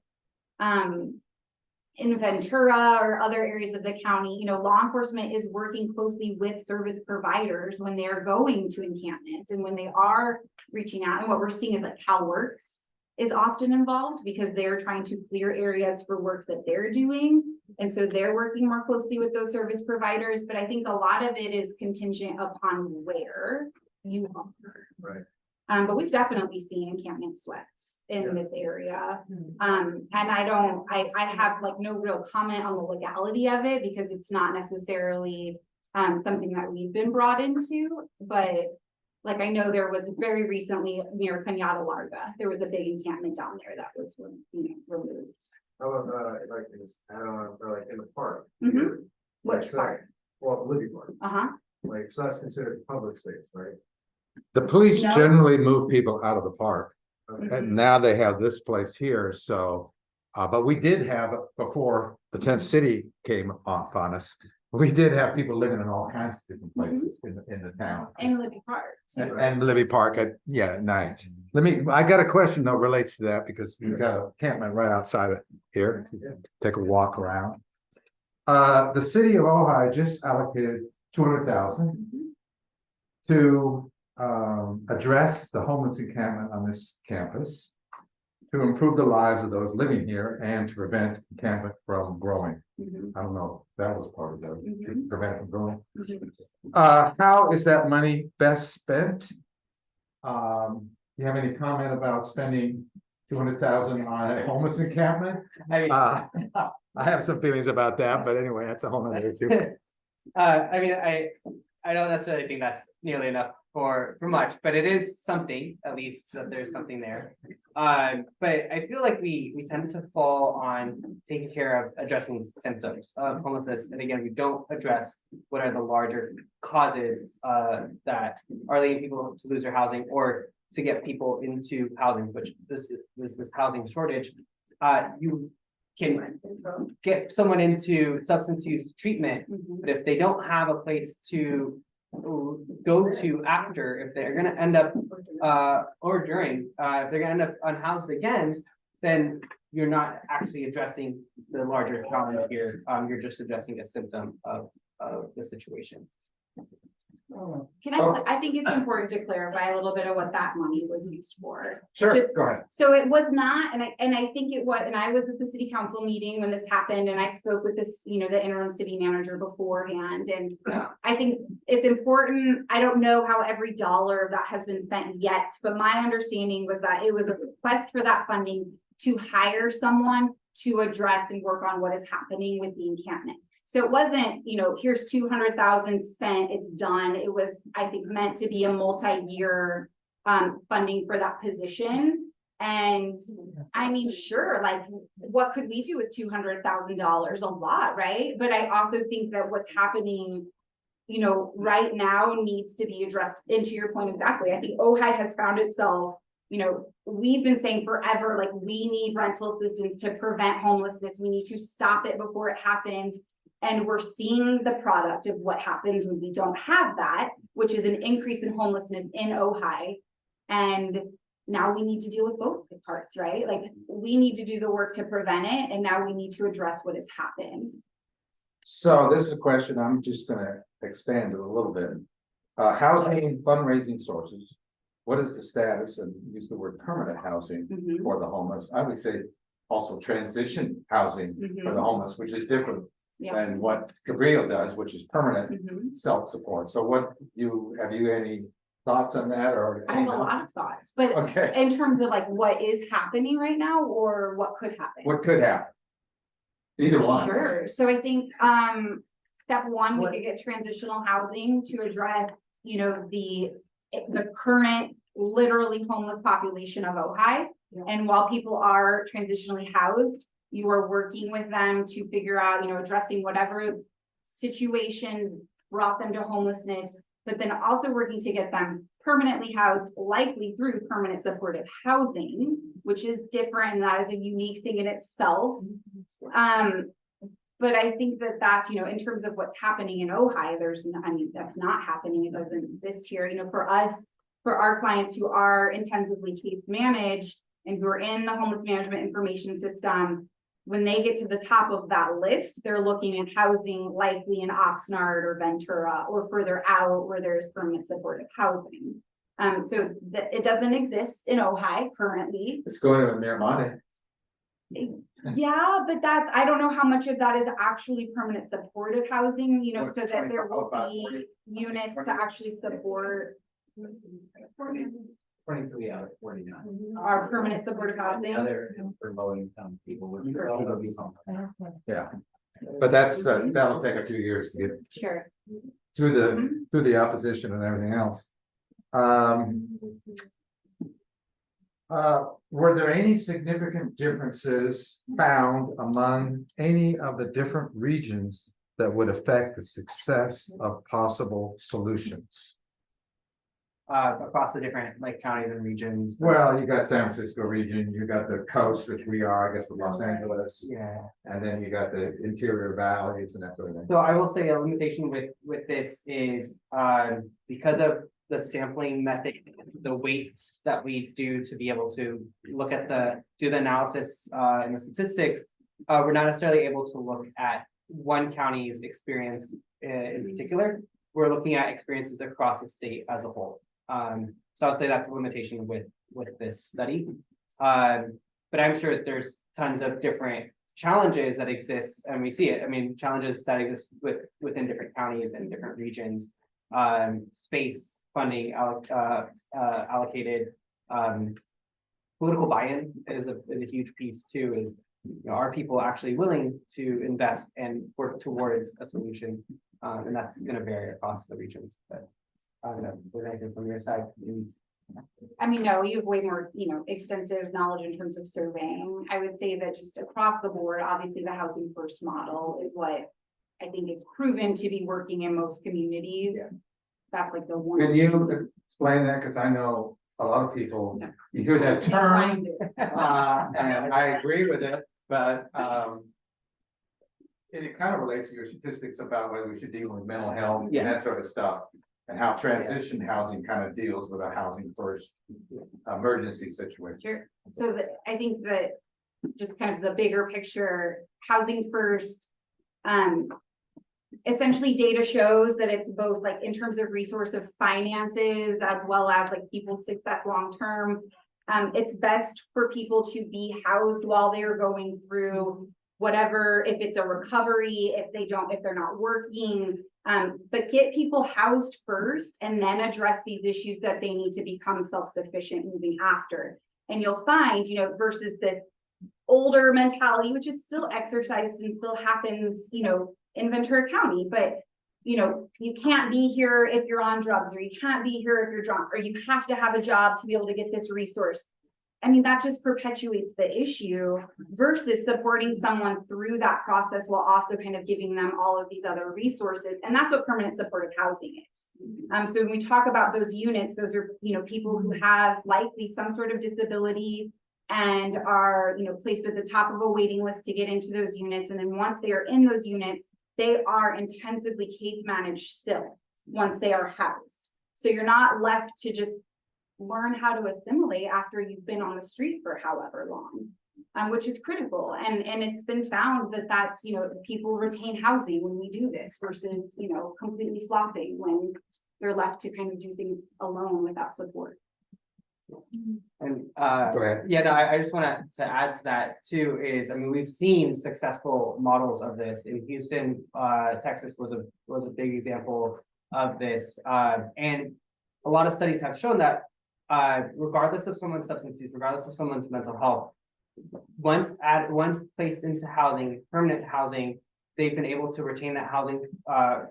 in Ventura or other areas of the county, you know, law enforcement is working closely with service providers when they're going to encampments and when they are reaching out. And what we're seeing is like CalWorks is often involved because they're trying to clear areas for work that they're doing. And so they're working more closely with those service providers, but I think a lot of it is contingent upon where you are. Right. But we've definitely seen encampment sweats in this area. And I have like no real comment on the legality of it because it's not necessarily something that we've been brought into, but like I know there was very recently near Cañada Larga, there was a big encampment down there that was, you know, removed. How about, if I can just add on, like in the park? Mhm. Like, Which so that's- part? Well, the Libby Park, Uh-huh. like, so that's considered public space, right? The police No. generally move people out of the park, Okay. and now they have this place here, so. But we did have, before the tent city came off on us, we did have people living in all kinds of different places in the town. And Libby Park. too. And Libby Park at night. I got a question though relates to that because we've got a encampment right outside of here. Take a walk around. The city of Ojai just allocated 200,000 to address the homeless encampment on this campus, to improve the lives of those living here and to prevent encampment from growing. Mhm. I don't know if that was part of that, to Mhm. prevent it from growing. Mhm. How is that money best spent? Do you have any comment about spending 200,000 on a homeless encampment? I mean, I have some feelings about that, but anyway, that's a whole nother issue. I mean, I don't necessarily think that's nearly enough for much, but it is something, at least that there's something there. But I feel like we tend to fall on taking care of addressing symptoms of homelessness. And again, we don't address what are the larger causes that are leading people to lose their housing or to get people into housing, which this housing shortage. You can get someone into substance use treatment, Mhm. but if they don't have a place to go to after, if they're gonna end up or during, if they're gonna end up unhoused again, then you're not actually addressing the larger challenge here. You're just addressing a symptom of the situation. I think it's important to clarify a little bit of what that money was used for. Sure, go ahead. So it was not, and I think it was, and I was at the city council meeting when this happened, and I spoke with this, the interim city manager beforehand, and I think it's important, I don't know how every dollar of that has been spent yet, but my understanding was that it was a request for that funding to hire someone to address and work on what is happening with the encampment. So it wasn't, here's 200,000 spent, it's done. It was, I think, meant to be a multi-year funding for that position. And I mean, sure, like, what could we do with $200,000? A lot, right? But I also think that what's happening, right now needs to be addressed. And to your point, exactly, I think Ojai has found itself, we've been saying forever, like, we need rental assistance to prevent homelessness. We need to stop it before it happens. And we're seeing the product of what happens when we don't have that, which is an increase in homelessness in Ojai. And now we need to deal with both parts, right? Like, we need to do the work to prevent it, and now we need to address what has happened. So this is a question, I'm just gonna expand it a little bit. Housing fundraising sources, what is the status, and use the word permanent housing for the homeless? I would say also transition housing for the homeless, which is different than what Cabrillo does, which is permanent self-support. So have you any thoughts on that, or? I have a lot of thoughts, but Okay, in terms of like what is happening right now or what could happen? what could happen? Either one. Sure, so I think step one, we could get transitional housing to address, the current literally homeless population of Ojai. And while people are transitionally housed, you are working with them to figure out, addressing whatever situation brought them to homelessness, but then also working to get them permanently housed, likely through permanent supportive housing, which is different, and that is a unique thing in itself. But I think that that's, in terms of what's happening in Ojai, that's not happening. It doesn't exist here. For us, for our clients who are intensively case managed and who are in the homeless management information system, when they get to the top of that list, they're looking at housing likely in Oxnard or Ventura or further out where there's permanent supportive housing. So it doesn't exist in Ojai currently. It's going to Miramar. Yeah, but I don't know how much of that is actually permanent supportive housing, so that there will be units to actually support 23 out of 49. our permanent supportive housing. Other for low income people would be home. Yeah, but that'll take a few years to get Sure. through the opposition and everything else. Were there any significant differences found among any of the different regions that would affect the success of possible solutions? Across the different counties and regions. Well, you got San Francisco region, you got the coast, which we are, I guess, from Los Angeles, Yeah. and then you got the interior valleys and that sort of thing. So I will say a limitation with this is because of the sampling method, the weights that we do to be able to look at do the analysis and the statistics, we're not necessarily able to look at one county's experience in particular. We're looking at experiences across the state as a whole. So I'll say that's a limitation with this study. But I'm sure that there's tons of different challenges that exist, and we see it. I mean, challenges that exist within different counties and different regions. Space, funding, allocated, political buy-in is a huge piece too. Is are people actually willing to invest and work towards a solution? And that's going to vary across the regions. But I don't know, with anything from your side. I mean, no, you have way more, extensive knowledge in terms of surveying. I would say that just across the board, obviously the housing first model is what I think is proven to be working in most communities. Yeah. That's like the one. Can you explain that? Because I know a lot of people, you hear that term, and I agree with it, but it kind of relates to your statistics about whether we should deal with mental health and that Yes. sort of stuff. And how transition housing kind of deals with a housing first emergency situation. Sure. So I think that just kind of the bigger picture, housing first, essentially data shows that it's both like in terms of resource of finances as well as like people's success long-term. It's best for people to be housed while they're going through whatever, if it's a recovery, if they're not working, but get people housed first and then address these issues that they need to become self-sufficient moving after. And you'll find, you know, versus the older mentality, which is still exercised and still happens, you know, in Ventura County, but you know, you can't be here if you're on drugs, or you can't be here if you're drunk, or you have to have a job to be able to get this resource. I mean, that just perpetuates the issue versus supporting someone through that process while also kind of giving them all of these other resources. And that's what permanent supportive housing is. So when we talk about those units, those are, you know, people who have likely some sort of disability and are, you know, placed at the top of a waiting list to get into those units. And then once they are in those units, they are intensively case managed still once they are housed. So you're not left to just learn how to assimilate after you've been on the street for however long, which is critical. And it's been found that that's, you know, people retain housing when we do this versus, you know, completely flopping when they're left to kind of do things alone without support. And Go ahead. yeah, no, I just want to add to that too, is, I mean, we've seen successful models of this in Houston. Texas was a big example of this, and a lot of studies have shown that regardless of someone's substance use, regardless of someone's mental health, once placed into housing, permanent housing, they've been able to retain that housing for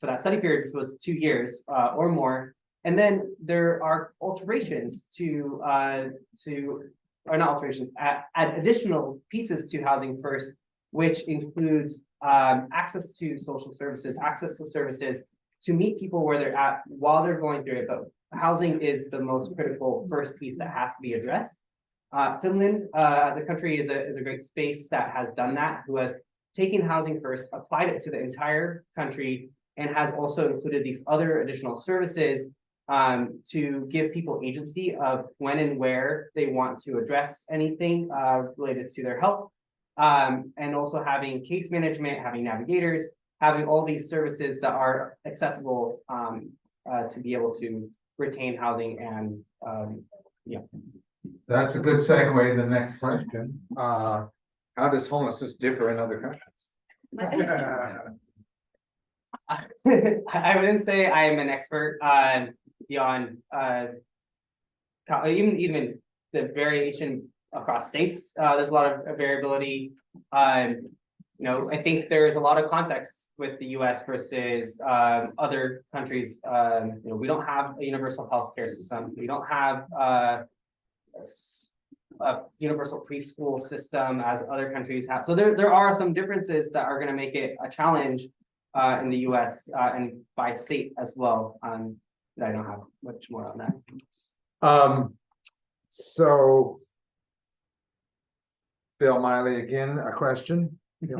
that study period, which was 2 years or more. And then there are alterations add additional pieces to housing first, which includes access to social services, access to services to meet people where they're at while they're going through it. But housing is the most critical first piece that has to be addressed. Finland, as a country, is a great space that has done that, who has taken housing first, applied it to the entire country, and has also included these other additional services to give people agency of when and where they want to address anything related to their health, and also having case management, having navigators, having all these services that are accessible to be able to retain housing. And yeah. That's a good segue to the next question. How does homelessness differ in other countries? I wouldn't say I am an expert beyond even the variation across states. There's a lot of variability. You know, I think there's a lot of context with the US versus other countries. You know, we don't have a universal healthcare system. We don't have a universal preschool system as other countries have. So there are some differences that are going to make it a challenge in the US and by state as well. I don't have much more on that. So Bill Miley, again, a question. He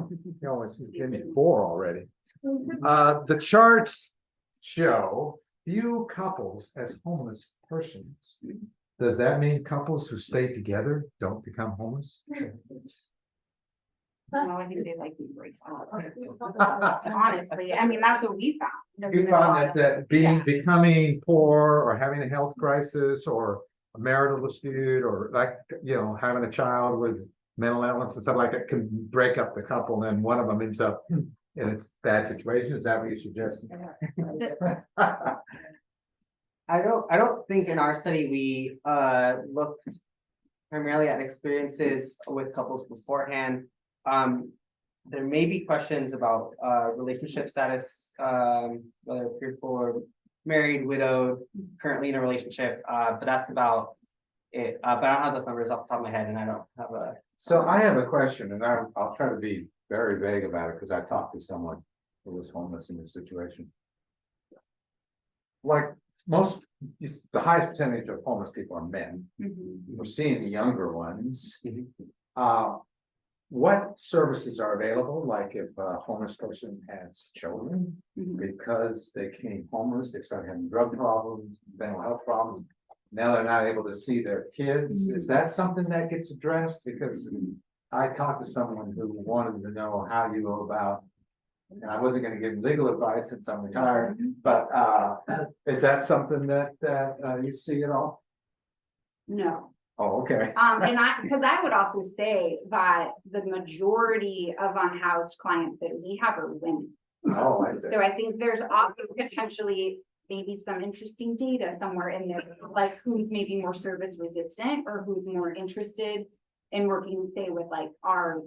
always gave me 4 already. The charts show few couples as homeless persons. Does that mean couples who stay together don't become homeless? No, I think they like to break up. Honestly, I mean, that's what we found. You found that becoming poor or having a health crisis or a marital dispute or like, you know, having a child with mental illness and stuff like that can break up the couple, and then one of them ends up in a bad situation. Is that what you suggested? I don't think in our study we looked primarily at experiences with couples beforehand. There may be questions about relationship status, whether people are married, widowed, currently in a relationship, but that's about it. But I don't have those numbers off the top of my head, and I don't have a. So I have a question, and I'll try to be very vague about it because I talked to someone who was homeless in this situation. Like the highest percentage of homeless people are men. We're seeing the younger ones. What services are available? Like if a homeless person has children because they became homeless, they started having drug problems, mental health problems. Now they're not able to see their kids. Is that something that gets addressed? Because I talked to someone who wanted to know how you go about And I wasn't gonna give legal advice since I'm retired, but is that something that you see at all? No. Oh, okay. Because I would also say that the majority of unhoused clients that we have are women. Oh, I see. So I think there's also potentially maybe some interesting data somewhere in there, like who's maybe more service resistant or who's more interested in working, say, with like our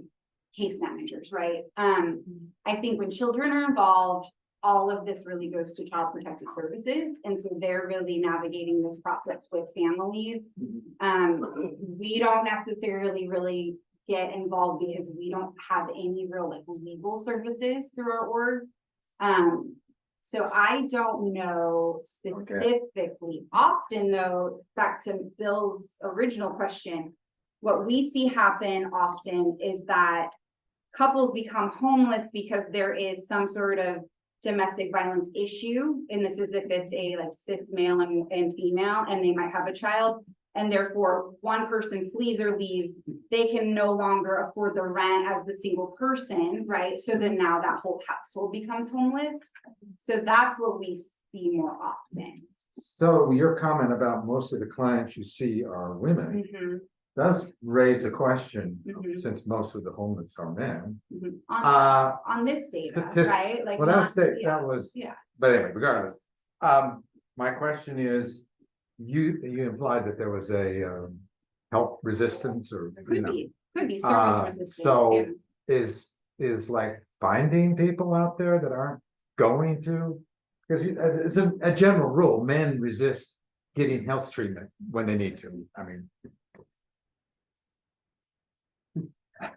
case managers, right? I think when children are involved, all of this really goes to Child Protective Services, and so they're really navigating this process with families. We don't necessarily really get involved because we don't have any real like legal services through our org. So I don't know specifically. Often though, back to Bill's original question, what we see happen often is that couples become homeless because there is some sort of domestic violence issue, and this is if it's a like cis male and female, and they might have a child, and therefore one person flees or leaves, they can no longer afford the rent as the single person, right? So then now that whole household becomes homeless. So that's what we see more often. So your comment about most of the clients you see are women Mhm, does raise a question, Mhm. since most of the homeless are men. mhm. On this data, Statis- right? Like Well, that not- was, that yeah, was, yeah. but anyway, regardless. My question is, you implied that there was a health resistance or, you Could know. be service resistance. So yeah. is like finding people out there that aren't going to, because it's a general rule, men resist getting health treatment when they need to. I mean.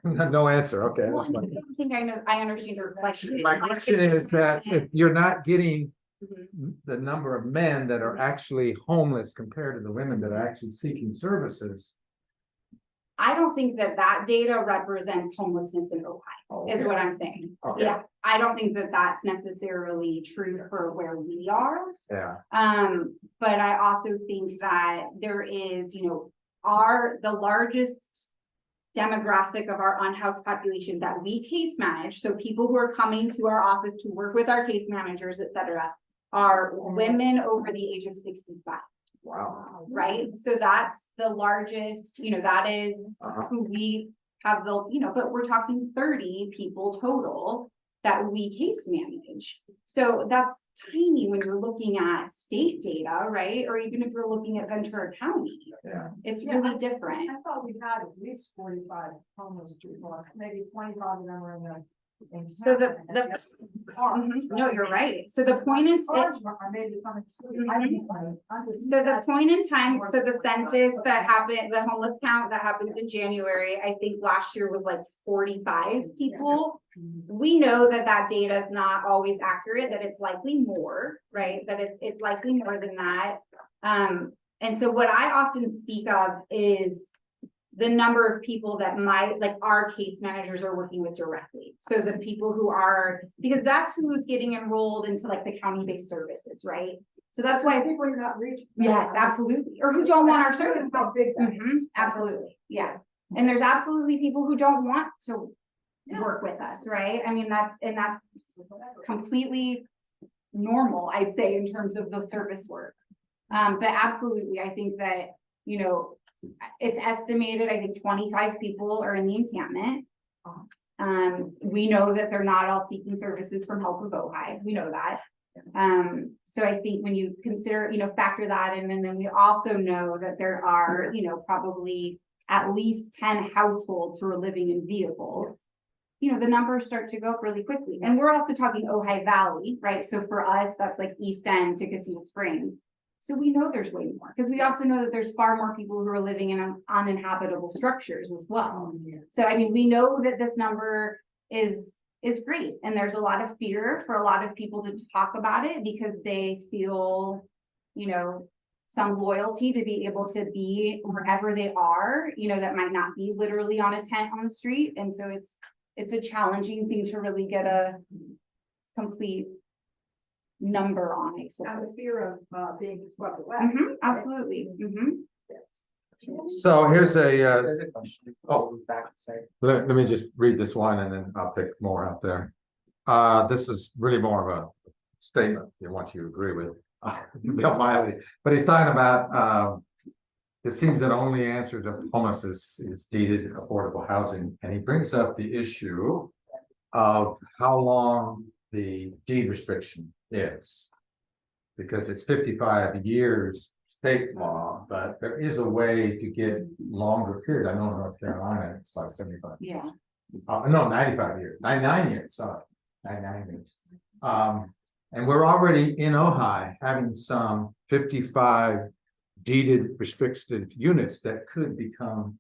No answer, okay. Well, that's I fine. don't think I understand your question. My question is that if you're not getting Mhm. the number of men that are actually homeless compared to the women that are actually seeking services. I don't think that data represents homelessness in Ohio, is Okay. what I'm saying. Okay. Yeah, I don't think that that's necessarily true for where we are. Yeah, But I also think that there is, the largest demographic of our unhoused population that we case manage, so people who are coming to our office to work with our case managers, et cetera, are women over the age of 65. wow. Right? So that's the largest, that is who we have but we're talking 30 people total that we case manage. So that's tiny when you're looking at state data, right? Or even if you're looking at Ventura County, Yeah. it's really different. I thought we had at least 45 homeless people, maybe 25 of them were in the. So no, you're right. So the point in So the point in time, so the census that happened, the homeless count that happens in January, I think last year was like 45 people. We know that data is not always accurate, that it's likely more, right? That it's likely more than that. And so what I often speak of is the number of people that our case managers are working with directly. So the people who are, because that's who's getting enrolled into like the county-based services, right? So that's why people you're not reaching. yes, absolutely. Or who don't want our service. How big that Mhm, is. absolutely, yeah. And there's absolutely people who don't want to work with us, right? I mean, that's completely normal, I'd say, in terms of the service work. But absolutely, I think that, it's estimated, I think 25 people are in the encampment. We know that they're not all seeking services from Help of Ojai. We know that. So I think when you consider, factor that in, and then we also know that there are, probably at least 10 households who are living in vehicles. The numbers start to go up really quickly. And we're also talking Ojai Valley, right? So for us, that's like East End to Casino Springs. So we know there's way more, because we also know that there's far more people who are living in uninhabitable structures as well. So, I mean, we know that this number is great, and there's a lot of fear for a lot of people to talk about it because they feel, some loyalty to be able to be wherever they are, that might not be literally on a tent on the street. And so it's a challenging thing to really get a complete number on it. And the fear of being swept away. Absolutely. So here's There's a question. Oh. Back, sorry. let me just read this one and then I'll take more out there. This is really more of a statement, you want you to agree with, Bill Miley, but he's talking about, it seems that only answer to homelessness is deeded affordable housing, and he brings up the issue of how long the deed restriction is. Because it's 55 years state law, but there is a way to get longer period. I know in North Carolina, it's like 75. Yeah. No, 95 years, 99 years, sorry, 99 years. And we're already in Ojai having some 55 deeded restricted units that could become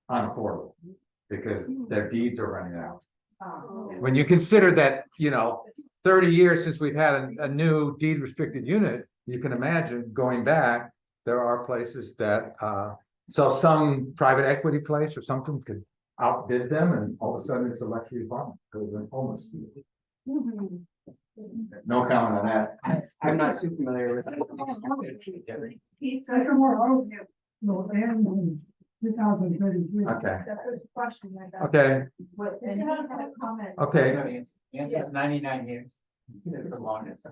unaffordable because their deeds are running out. When you consider that, 30 years since we've had a new deed restricted unit, you can imagine going back, there are places that, so some private equity place or something could outbid them and all of a sudden it's a luxury apartment because they're homeless. No comment on that. I'm not too familiar with that. Will end in 2033. Okay, That was a question I got. okay, What, and he had a comment. okay. The answer is 99 years. That's the longest.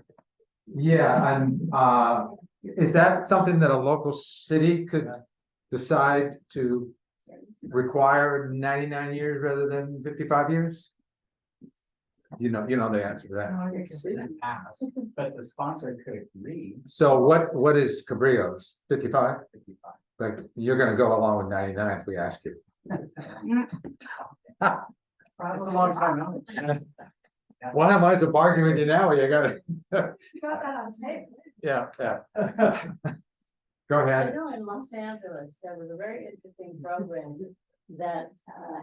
Yeah, and is that something that a local city could decide to require 99 years rather than 55 years? You know the answer to that. It's been passed, but the sponsor could agree. So what is Cabrillo's 55? But you're gonna go along with 99 if we ask you. That's a long time out. Well, I might as well bargain with you now, you gotta, You got that on tape. yeah. Go I ahead. know in Los Angeles, there was a very interesting program that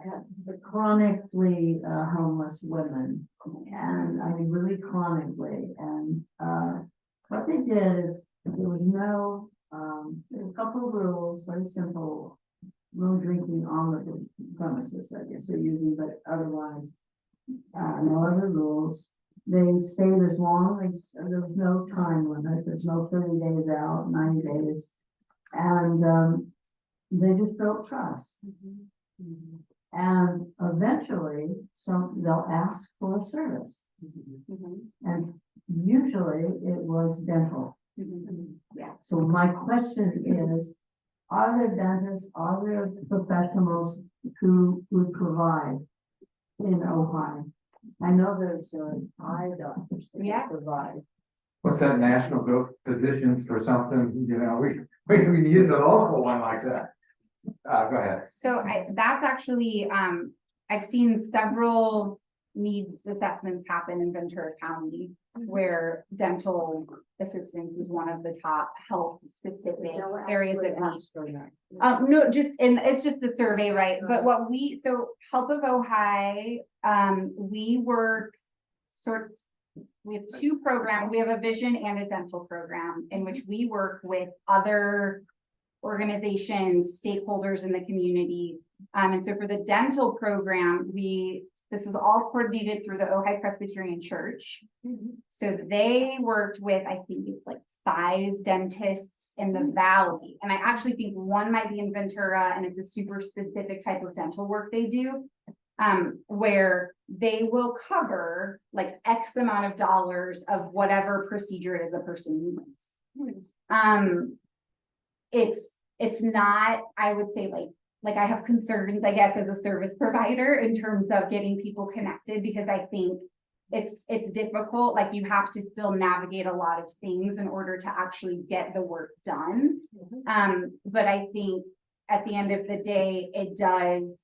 had the chronically homeless women. And I mean, really chronically, and what they did is there was no, there were a couple of rules, very simple. No drinking on the premises, I guess, or using, but otherwise, no other rules. They stayed as long as, there was no time limit, there's no 30 days out, 90 days. And they just built trust. And eventually, they'll ask for a service. And usually it was dental. Yeah. So my question is, are there dentists, are there professionals who would provide in Ojai? I know there's eye doctors that Yeah. provide. What's that national group physicians or something, we can use a local one like that. Go ahead. So that's actually, I've seen several needs assessments happen in Ventura County where dental assistance is one of the top health specific areas that need. No, it's just the survey, right? But so Help of Ojai, we work we have two programs. We have a vision and a dental program in which we work with other organizations, stakeholders in the community. And so for the dental program, this was all coordinated through the Ojai Presbyterian Church. So they worked with, I think it's like 5 dentists in the valley. And I actually think one might be in Ventura, and it's a super specific type of dental work they do, where they will cover like X amount of dollars of whatever procedure it is a person needs. It's not, I would say like I have concerns, I guess, as a service provider in terms of getting people connected, because I think it's difficult. Like you have to still navigate a lot of things in order to actually get the work done. But I think at the end of the day, it does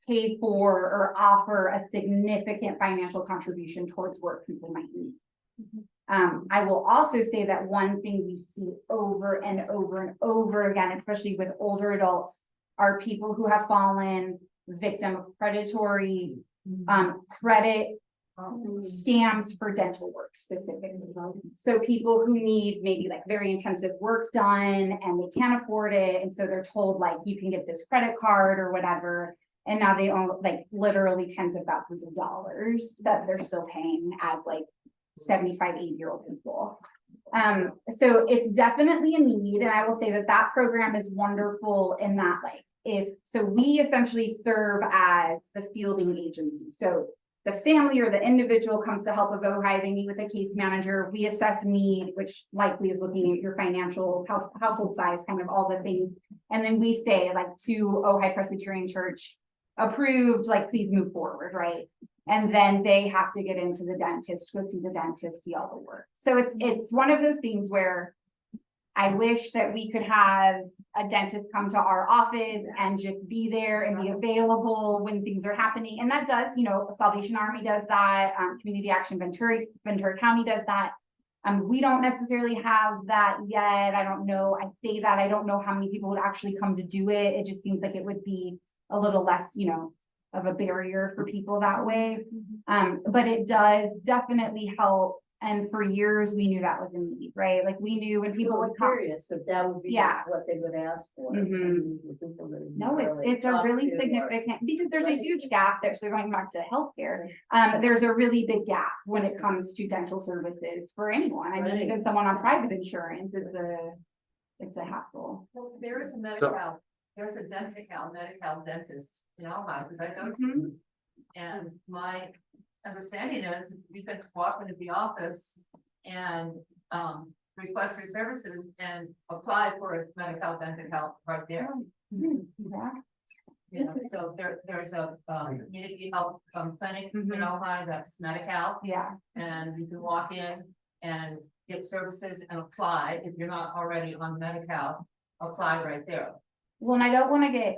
pay for or offer a significant financial contribution towards work people might need. I will also say that one thing we see over and over and over again, especially with older adults, are people who have fallen victim of predatory credit scams for dental work specifically. So people who need maybe like very intensive work done and they can't afford it. And so they're told like, you can get this credit card or whatever. And now they own like literally tens of thousands of dollars that they're still paying as like 75, 80-year-old people. So it's definitely a need. And I will say that program is wonderful in that, like, so we essentially serve as the fielding agency. So the family or the individual comes to help with OHI, they meet with a case manager, we assess need, which likely is looking at your financial household size, kind of all the things. And then we say like to OHI Presbyterian Church, approved, like please move forward, right? And then they have to get into the dentist, go see the dentist, see all the work. So it's one of those things where I wish that we could have a dentist come to our office and just be there and be available when things are happening. And that does, you know, Salvation Army does that, Community Action Ventura County does that. We don't necessarily have that yet. I don't know. I say that I don't know how many people would actually come to do it. It just seems like it would be a little less, you know, of a barrier for people that way. But it does definitely help. And for years, we knew that was a need, right? Like we knew when people would come. Curious if that would be Yeah. what they would ask for. Mhm. No, it's a really significant, because there's a huge gap there. So going back to healthcare, there's a really big gap when it comes to dental services for anyone. I mean, Right. even someone on private insurance it's a hassle. Well, there is a there's a medical dentist in Ohio, because I go to, Mhm. and my understanding is you can walk into the office and, request for services and apply for a medical dental health right there. Yeah. You know, so there's a, community health, clinic in Mhm. Ohio that's medical, Yeah. and you can walk in and get services and apply, if you're not already on medical, apply right there. Well, and I don't want to get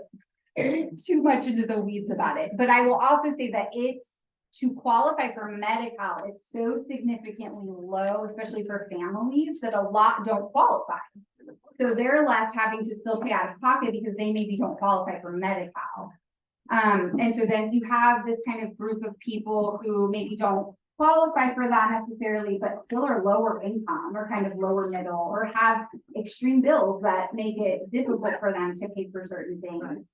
too much into the weeds about it, but I will also say that it's to qualify for Medi-Cal is so significantly low, especially for families, that a lot don't qualify. So they're left having to still pay out of pocket because they maybe don't qualify for Medi-Cal. And so then you have this kind of group of people who maybe don't qualify for that necessarily, but still are lower income or kind of lower middle, or have extreme bills that make it difficult for them to pay for certain things.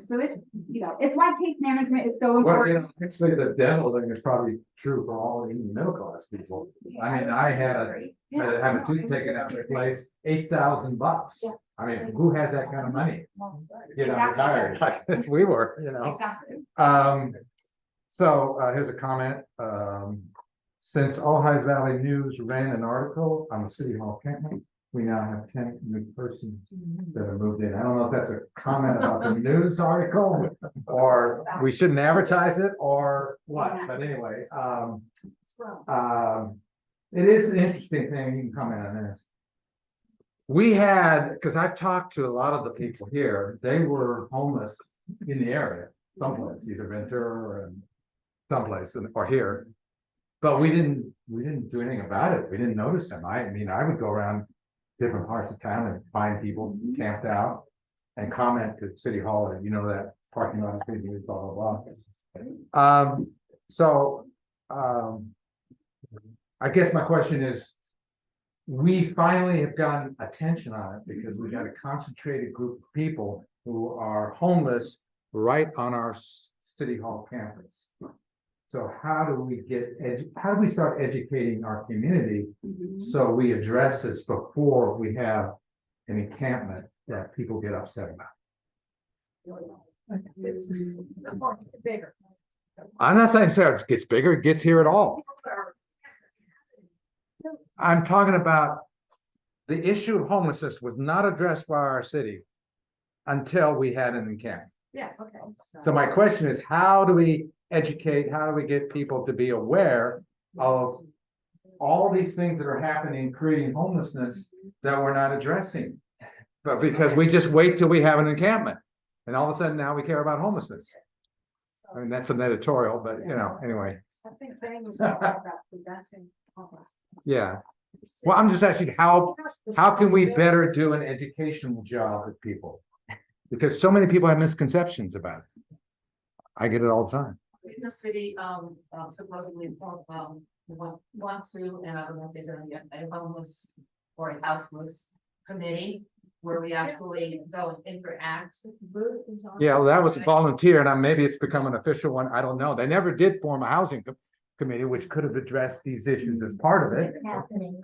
So it's, you know, it's why case management is so Well, you important. know, actually, the dental thing is probably true for all even middle class people. I mean, I had to have a tooth taken out of the place, $8,000. Yeah. I mean, who has that kind of money? You know, Exactly. retired, like we were, you know. Exactly. So here's a comment. Since Ojai Valley News ran an article on the City Hall campus, we now have 10 new persons that have moved in. I don't know if that's a comment about the news article, or we shouldn't advertise it, or what, but anyway, it is an interesting thing. You can comment on this. We had, because I've talked to a lot of the people here, they were homeless in the area, someplace, either Ventura or someplace, or here. But we didn't do anything about it. We didn't notice them. I mean, I would go around different parts of town and find people camped out and comment to City Hall, and you know, that parking lot is being used, blah, blah, blah. I guess my question is, we finally have gotten attention on it because we got a concentrated group of people who are homeless right on our City Hall campus. So how do we start educating our community so we address this before we have an encampment that people get upset about? I'm not saying it gets bigger, it gets here at all. I'm talking about the issue of homelessness was not addressed by our city until we had an encampment. Yeah, okay. So my question is, how do we educate, how do we get people to be aware of all these things that are happening, creating homelessness that we're not addressing? But because we just wait till we have an encampment, and all of a sudden now we care about homelessness. I mean, that's an editorial, but you know, anyway. I think they was all about preventing homelessness. Yeah. Well, I'm just asking, how can we better do an educational job with people? Because so many people have misconceptions about it. I get it all the time. In the city, supposedly, want to, and I don't know if they're gonna get a homeless or a houseless committee where we actually go and interact. Yeah, well, that was a volunteer, and maybe it's become an official one. I don't know. They never did form a housing committee, which could have addressed these issues as part of it. Happening.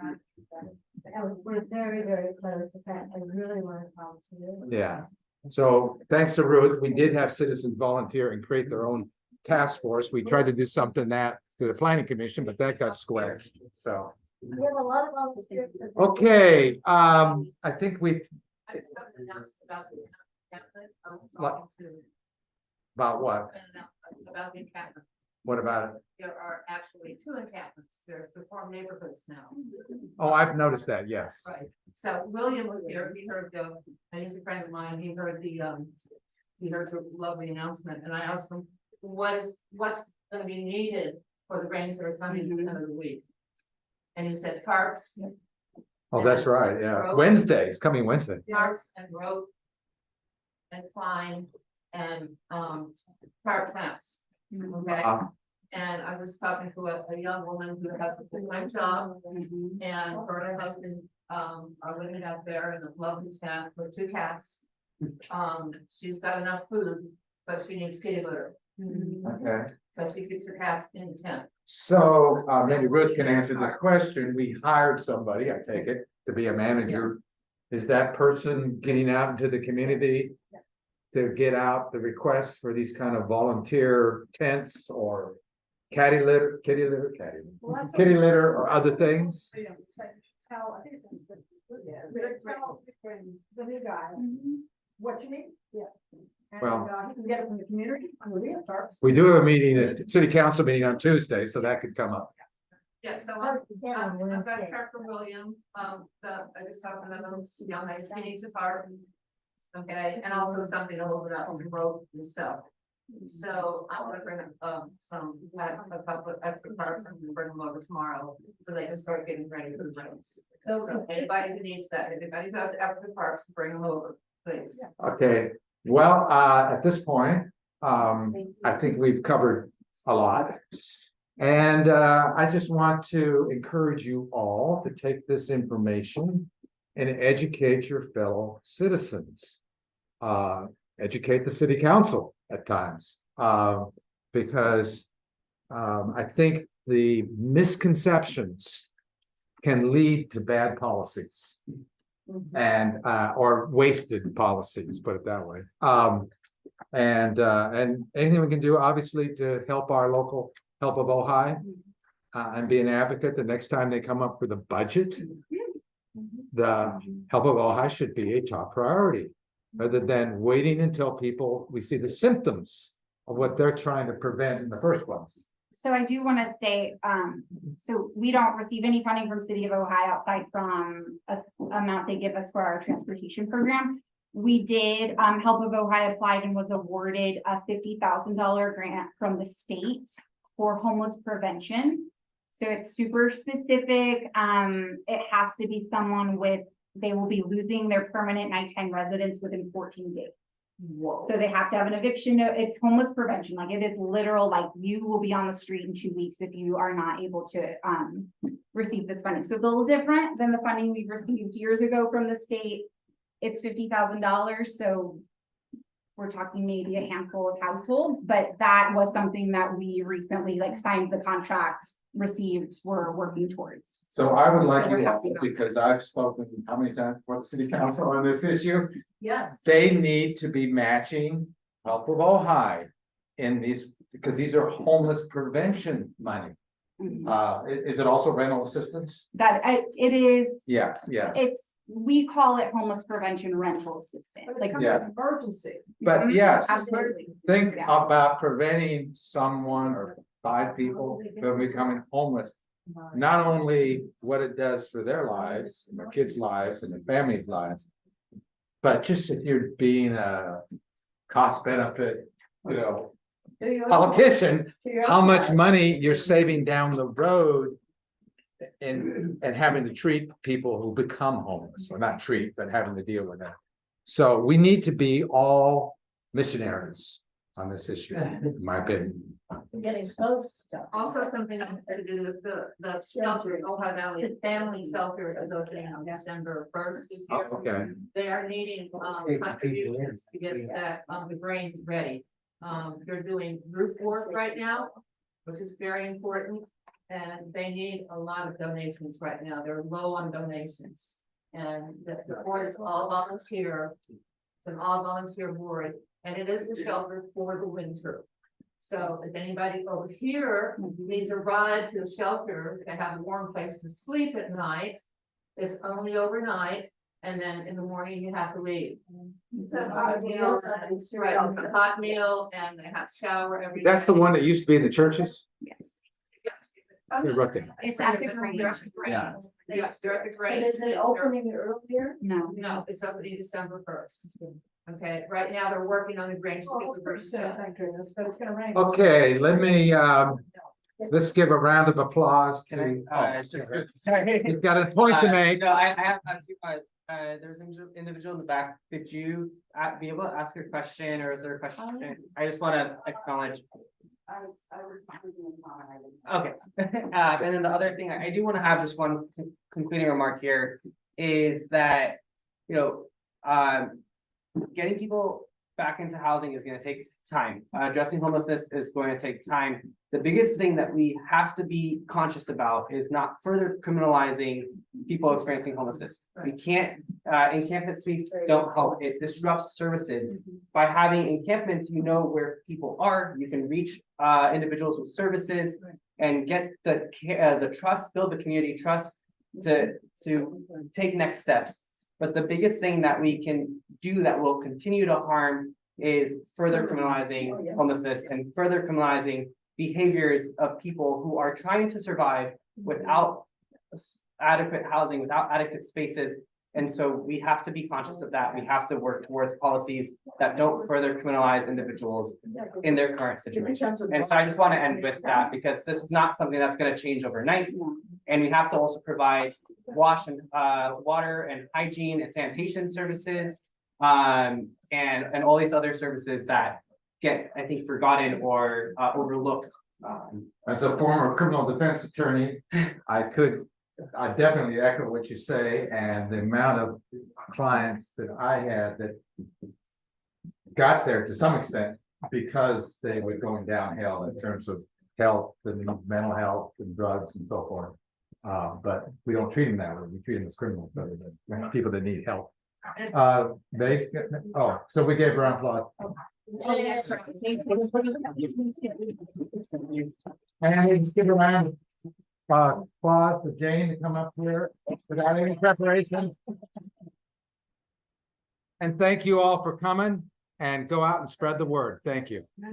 We're very, very close. In fact, I really want to talk to you. Yeah. So thanks to Ruth, we did have citizens volunteer and create their own task force. We tried to do something that to the planning commission, but that got squashed, so. We have a lot of volunteers. Okay, I think we, I have announced about the encampment. I was What? talking to about what? about the encampment. What about it? There are actually 2 encampments. They're form neighborhoods now. Oh, I've noticed that, yes. Right, so William was here, he heard and he's a friend of mine, he heard the lovely announcement, and I asked him, what's gonna be needed for the rains that are coming at the end of the week? And he said parks, Oh, that's right, yeah. Road. Wednesday, it's coming Wednesday. parks and road and fine and, park plants, okay? And I was talking to a young woman who has a full-time job, and her and her husband, are living out there in a lovely tent with 2 cats. She's got enough food, but she needs kitty litter, Okay. so she keeps her cats in the tent. So, maybe Ruth can answer this question. We hired somebody, I take it, to be a manager. Is that person getting out into the community? To get out the requests for these kind of volunteer tents or kitty litter, kitty litter or other things? Tell, I think it's tell the new guy what you need, yeah. And, Well- he can get it from the community, we have tarps. We do have a meeting, a city council meeting on Tuesday, so that could come up. Yeah, so Yeah, I've got a truck from William, I just talked to another young lady, he needs a tarp. Okay, and also something to hold it up, some rope and stuff. So I wanna bring a couple of extra tarps, I'm gonna bring them over tomorrow, so they can start getting ready for the rains. So anybody who needs that, if anybody who has extra tarps, bring them over, please. Okay, well, at this point, I think we've covered a lot. And I just want to encourage you all to take this information and educate your fellow citizens. Educate the city council at times, because I think the misconceptions can lead to bad policies and or wasted policies, put it that way. And anything we can do, obviously, to help our local help of Ojai, and be an advocate the next time they come up with a budget. The help of Ojai should be a top priority, rather than waiting until we see the symptoms of what they're trying to prevent in the first place. So I do want to say, so we don't receive any funding from City of Ojai outside from a amount they give us for our transportation program. We did, Help of Ojai applied and was awarded a $50,000 grant from the state for homeless prevention. So it's super specific. It has to be someone they will be losing their permanent nighttime residence within 14 days. Whoa. So they have to have an eviction note. It's homeless prevention. Like it is literal, like you will be on the street in 2 weeks if you are not able to receive this funding. So it's a little different than the funding we've received years ago from the state. It's $50,000. So we're talking maybe a handful of households, but that was something that we recently signed the contract, received, we're working towards. So I would like So we're you all, happy about because I've spoken how many times for the city council on this issue, Yes. they need to be matching help of Ojai in these, because these are homeless prevention money. Is it also rental assistance? It is, Yes, yes. we call it homeless prevention rental assistance. Like, Yeah. Emergency. But yes, absolutely. think Yeah. about preventing someone or 5 people from becoming homeless. Not only what it does for their lives, and their kids' lives, and their families' lives. But just if you're being a cost benefit, politician, how much money you're saving down the road. And having to treat people who become homeless, or not treat, but having to deal with that. So we need to be all missionaries on this issue, in my opinion. Getting close to. Also something to do with the shelter in Ojai Valley, the family shelter is opening on December 1st this year. Okay. They are needing contributions to get that the drains ready. They're doing roof work right now, which is very important. And they need a lot of donations right now. They're low on donations. And the board is all volunteer. It's an all volunteer board, and it is the shelter for the winter. So if anybody over here needs a ride to a shelter to have a warm place to sleep at night, it's only overnight, and then in the morning you have to leave. It's a hot meal. Right, it's a hot meal and they have shower every. That's the day. one that used to be in the churches? Yes. Yes. They're rotating. It's at the They're Grange. at the Grange. Yeah. Yes, they're at the But Grange. is it opening earlier? No. No, it's opening December 1st. Okay, right now they're working on the Grange to get the first step. But it's gonna rain. Okay, let me, let's give a round of applause Can to. I, sorry. You've got a point to make. No, I have, there's an individual in the back. Could you be able to ask a question, or is there a question? I just want to acknowledge. Okay, and then the other thing, I do want to have just one concluding remark here is that, you know, getting people back into housing is going to take time. Addressing homelessness is going to take time. The biggest thing that we have to be conscious about is not further criminalizing people experiencing homelessness. We can't, encampment sweeps don't help. It disrupts services. By having encampments, you know where people are. You can reach individuals with services and get the trust, build the community trust to take next steps. But the biggest thing that we can do that will continue to harm is further criminalizing homelessness and further criminalizing behaviors of people who are trying to survive without adequate housing, without adequate spaces. And so we have to be conscious of that. We have to work towards policies that don't further criminalize individuals in their current situation. And so I just want to end with that, because this is not something that's going to change overnight. And we have to also provide wash and water and hygiene and sanitation services, and all these other services that get, I think, forgotten or overlooked. As a former criminal defense attorney, I definitely echo what you say, and the amount of clients that I had that got there to some extent because they were going downhill in terms of health and mental health and drugs and so forth. But we don't treat them that way. We treat them as criminals, people that need help. So we gave her applause. And let's give a round of applause for Jane to come up here without any preparation. And thank you all for coming, and go out and spread the word. Thank you.